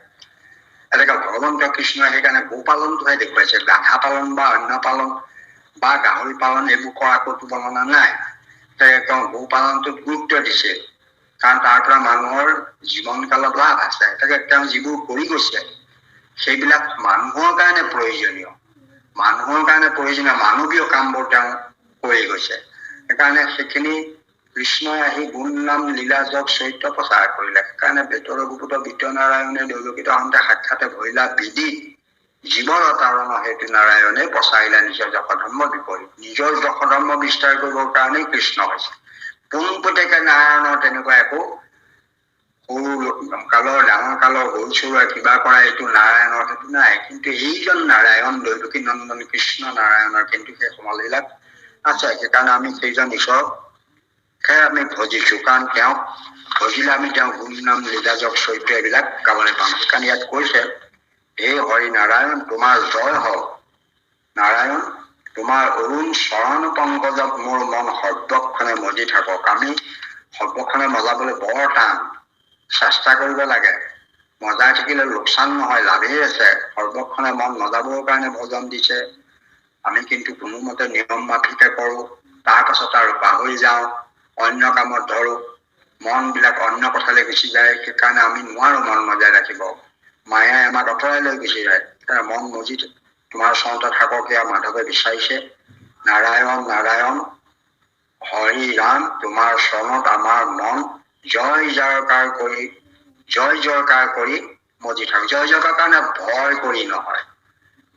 এনেকৈ ভগৱন্ত কৃষ্ণই সেইকাৰণে গো পালনটোহে দেখুৱাইছে। গাধা পালন বা অন্য পালন বা গাহৰি পালন এইবোৰ কৰা ক'তো বৰ্ণনা নাই। তেওঁ গো পালনটোত গুৰুত্ব দিছে, কাৰণ তাৰ পৰা মানুহৰ জীৱন কালত লাভ আছে। তেওঁ যিবোৰ কৰি গৈছে সেইবিলাক মানুহৰ কাৰণে প্ৰয়োজনীয়, মানৱীয় কামবোৰ তেওঁ কৰি গৈছে। সেইকাৰণে সেইখিনি কৃষ্ণই আহি গুণ নাম লীলা জগ চৰিত্ৰ প্ৰচাৰ কৰিলে। সেইকাৰণে বেতৰ ৰঘুপুত বিদ্যনাৰায়ণে দৈৱকীত আহোঁতে সাক্ষাতে ভৰিলা বিধি জীৱৰ তাৰণ হেতু নাৰায়ণে প্ৰচাৰিলে নিজৰ যশধৰ্ম বিপৰীত। নিজৰ যশধৰ্ম বিস্তাৰ কৰিবৰ কাৰণেই কৃষ্ণ হৈছে। পোনপটীয়াকে নাৰায়ণৰ তেনেকুৱা একো সৰু কালৰ, ডাঙৰ কালৰ, সৰু চৰুৱা কিবা কৰা এইটো নাৰায়ণৰ সেইটো নাই। কিন্তু এইজন নাৰায়ণ দৈৱকী নন্দন কৃষ্ণ নাৰায়ণৰ কিন্তু সেই সমলবিলাক আছে। সেইকাৰণে আমি সেইজন ঈশ্বৰকহে আমি ভজিছো, কাৰণ তেওঁক ভজিলে আমি তেওঁ গুণ নাম লীলা জগ চৰিত্ৰ এইবিলাক গাবলৈ পাম। সেইকাৰণে ইয়াত কৈছে, হে হৰি নাৰায়ণ তোমাৰ জয় হওক। নাৰায়ণ তোমাৰ অৰুণ চৰণ পংকজত মোৰ মন সৰ্বক্ষণে মজি থাকক। আমি সৰ্বক্ষণে মজাবলৈ বৰ টান, চেষ্টা কৰিব লাগে। মজাই থাকিলে লোকচান নহয়, লাভেই আছে। সৰ্বক্ষণে মন মজাবৰ কাৰণে ভজন দিছে। আমি কিন্তু কোনোমতে নিয়ম মাফিকে কৰোঁ, তাৰ পাছত আৰু পাহৰি যাওঁ, অন্য কামত ধৰোঁ, মনবিলাক অন্য কথালৈ গুচি যায়। সেইকাৰণে আমি নোৱাৰোঁ মন মজাই ৰাখিব। মায়াই আমাক আঁতৰাই লৈ গুচি যায়। সেইকাৰণে মন মজি তোমাৰ চৰণতে থাকক, সেয়া মাধৱে বিচাৰিছে। নাৰায়ণ নাৰায়ণ হৰি ৰাম তোমাৰ চৰণত আমাৰ মন জয় জয়কাৰ কৰি মজি থাকক। জয় জয়কাৰ কাৰণে ভয় কৰি নহয়।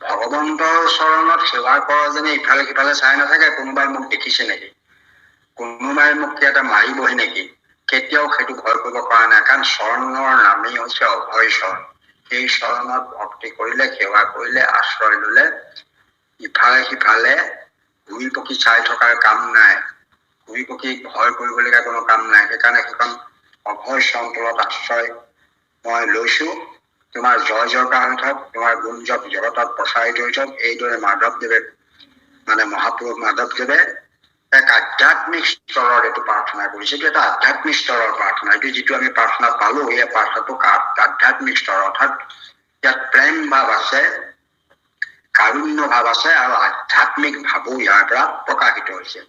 ভগৱন্তৰ চৰণত সেৱা কৰা যেনে ইফালে সিফালে চাই নাথাকে, কোনোবাই মোক দেখিছে নেকি, কোনোবাই মোক ইয়াতে মাৰিবহি নেকি, কেতিয়াও সেইটো ভয় কৰিব পৰা নাই। কাৰণ চৰণৰ নামেই হৈছে অভয় চৰণ। সেই চৰণত ভক্তি কৰিলে, সেৱা কৰিলে, আশ্ৰয় ললে, ইফালে সিফালে ঘূৰি পকি চাই থকাৰ কাম নাই, ঘূৰি পকি ভয় কৰিবলগীয়া কোনো কাম নাই। সেইকাৰণে সেইখন অভয় চৰণ তলত আশ্ৰয় মই লৈছো। তোমাৰ জয় জয়কাৰ হৈ থাকক, তোমাৰ গুঞ্জক জগতত প্ৰচাৰিত হৈ থাকক। এইদৰে মাধৱদেৱে মহাপুৰুষ মাধৱদেৱে এক আধ্যাত্মিক স্তৰৰ এইটো প্ৰাৰ্থনা কৰিছে। এইটো এটা আধ্যাত্মিক স্তৰৰ প্ৰাৰ্থনা। এইটো যিটো আমি প্ৰাৰ্থনা পালো, এই প্ৰাৰ্থনাটো আধ্যাত্মিক স্তৰ, অৰ্থাৎ ইয়াত প্ৰেম ভাৱ আছে, কাৰুণ্য ভাৱ আছে, আৰু আধ্যাত্মিক ভাৱো ইয়াৰ পৰা প্ৰকাশিত হৈছে।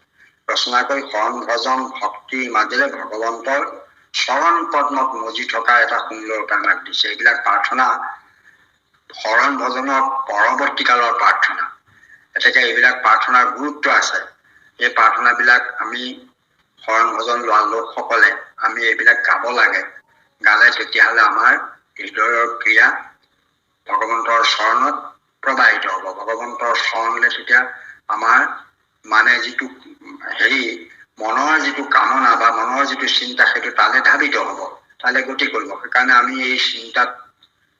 ৰচনা কৰি শৰণ ভজন ভক্তিৰ মাজেৰে ভগৱন্তৰ চৰণ পদ্মত মজি থকা এটা সুন্দৰ কামাক দিছে। এইবিলাক প্ৰাৰ্থনা শৰণ ভজনৰ পৰৱৰ্তী কালৰ প্ৰাৰ্থনা। গতিকে এইবিলাক প্ৰাৰ্থনাৰ গুৰুত্ব আছে। এই প্ৰাৰ্থনাবিলাক আমি শৰণ ভজন লোৱা লোকসকলে আমি এইবিলাক গাব লাগে। গালে তেতিয়াহ'লে আমাৰ হৃদয়ৰ ক্ৰিয়া ভগৱন্তৰ চৰণত প্ৰবাহিত হ'ব। ভগৱন্তৰ চৰণলৈ তেতিয়া আমাৰ যিটো মনৰ যিটো কামনা বা মনৰ যিটো চিন্তা সেইটো তালে ধাবিত হ'ব, তালে গতি কৰিব। সেইকাৰণে আমি এই চিন্তাত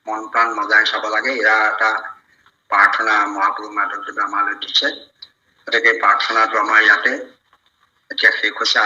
মন প্ৰাণ মজাই চাব লাগে। ইয়াৰ এটা প্ৰাৰ্থনা মহাপুৰুষ মাধৱদেৱে আমালৈ দিছে। গতিকে প্ৰাৰ্থনাটো আমাৰ ইয়াতে এতিয়া শেষ হৈছে।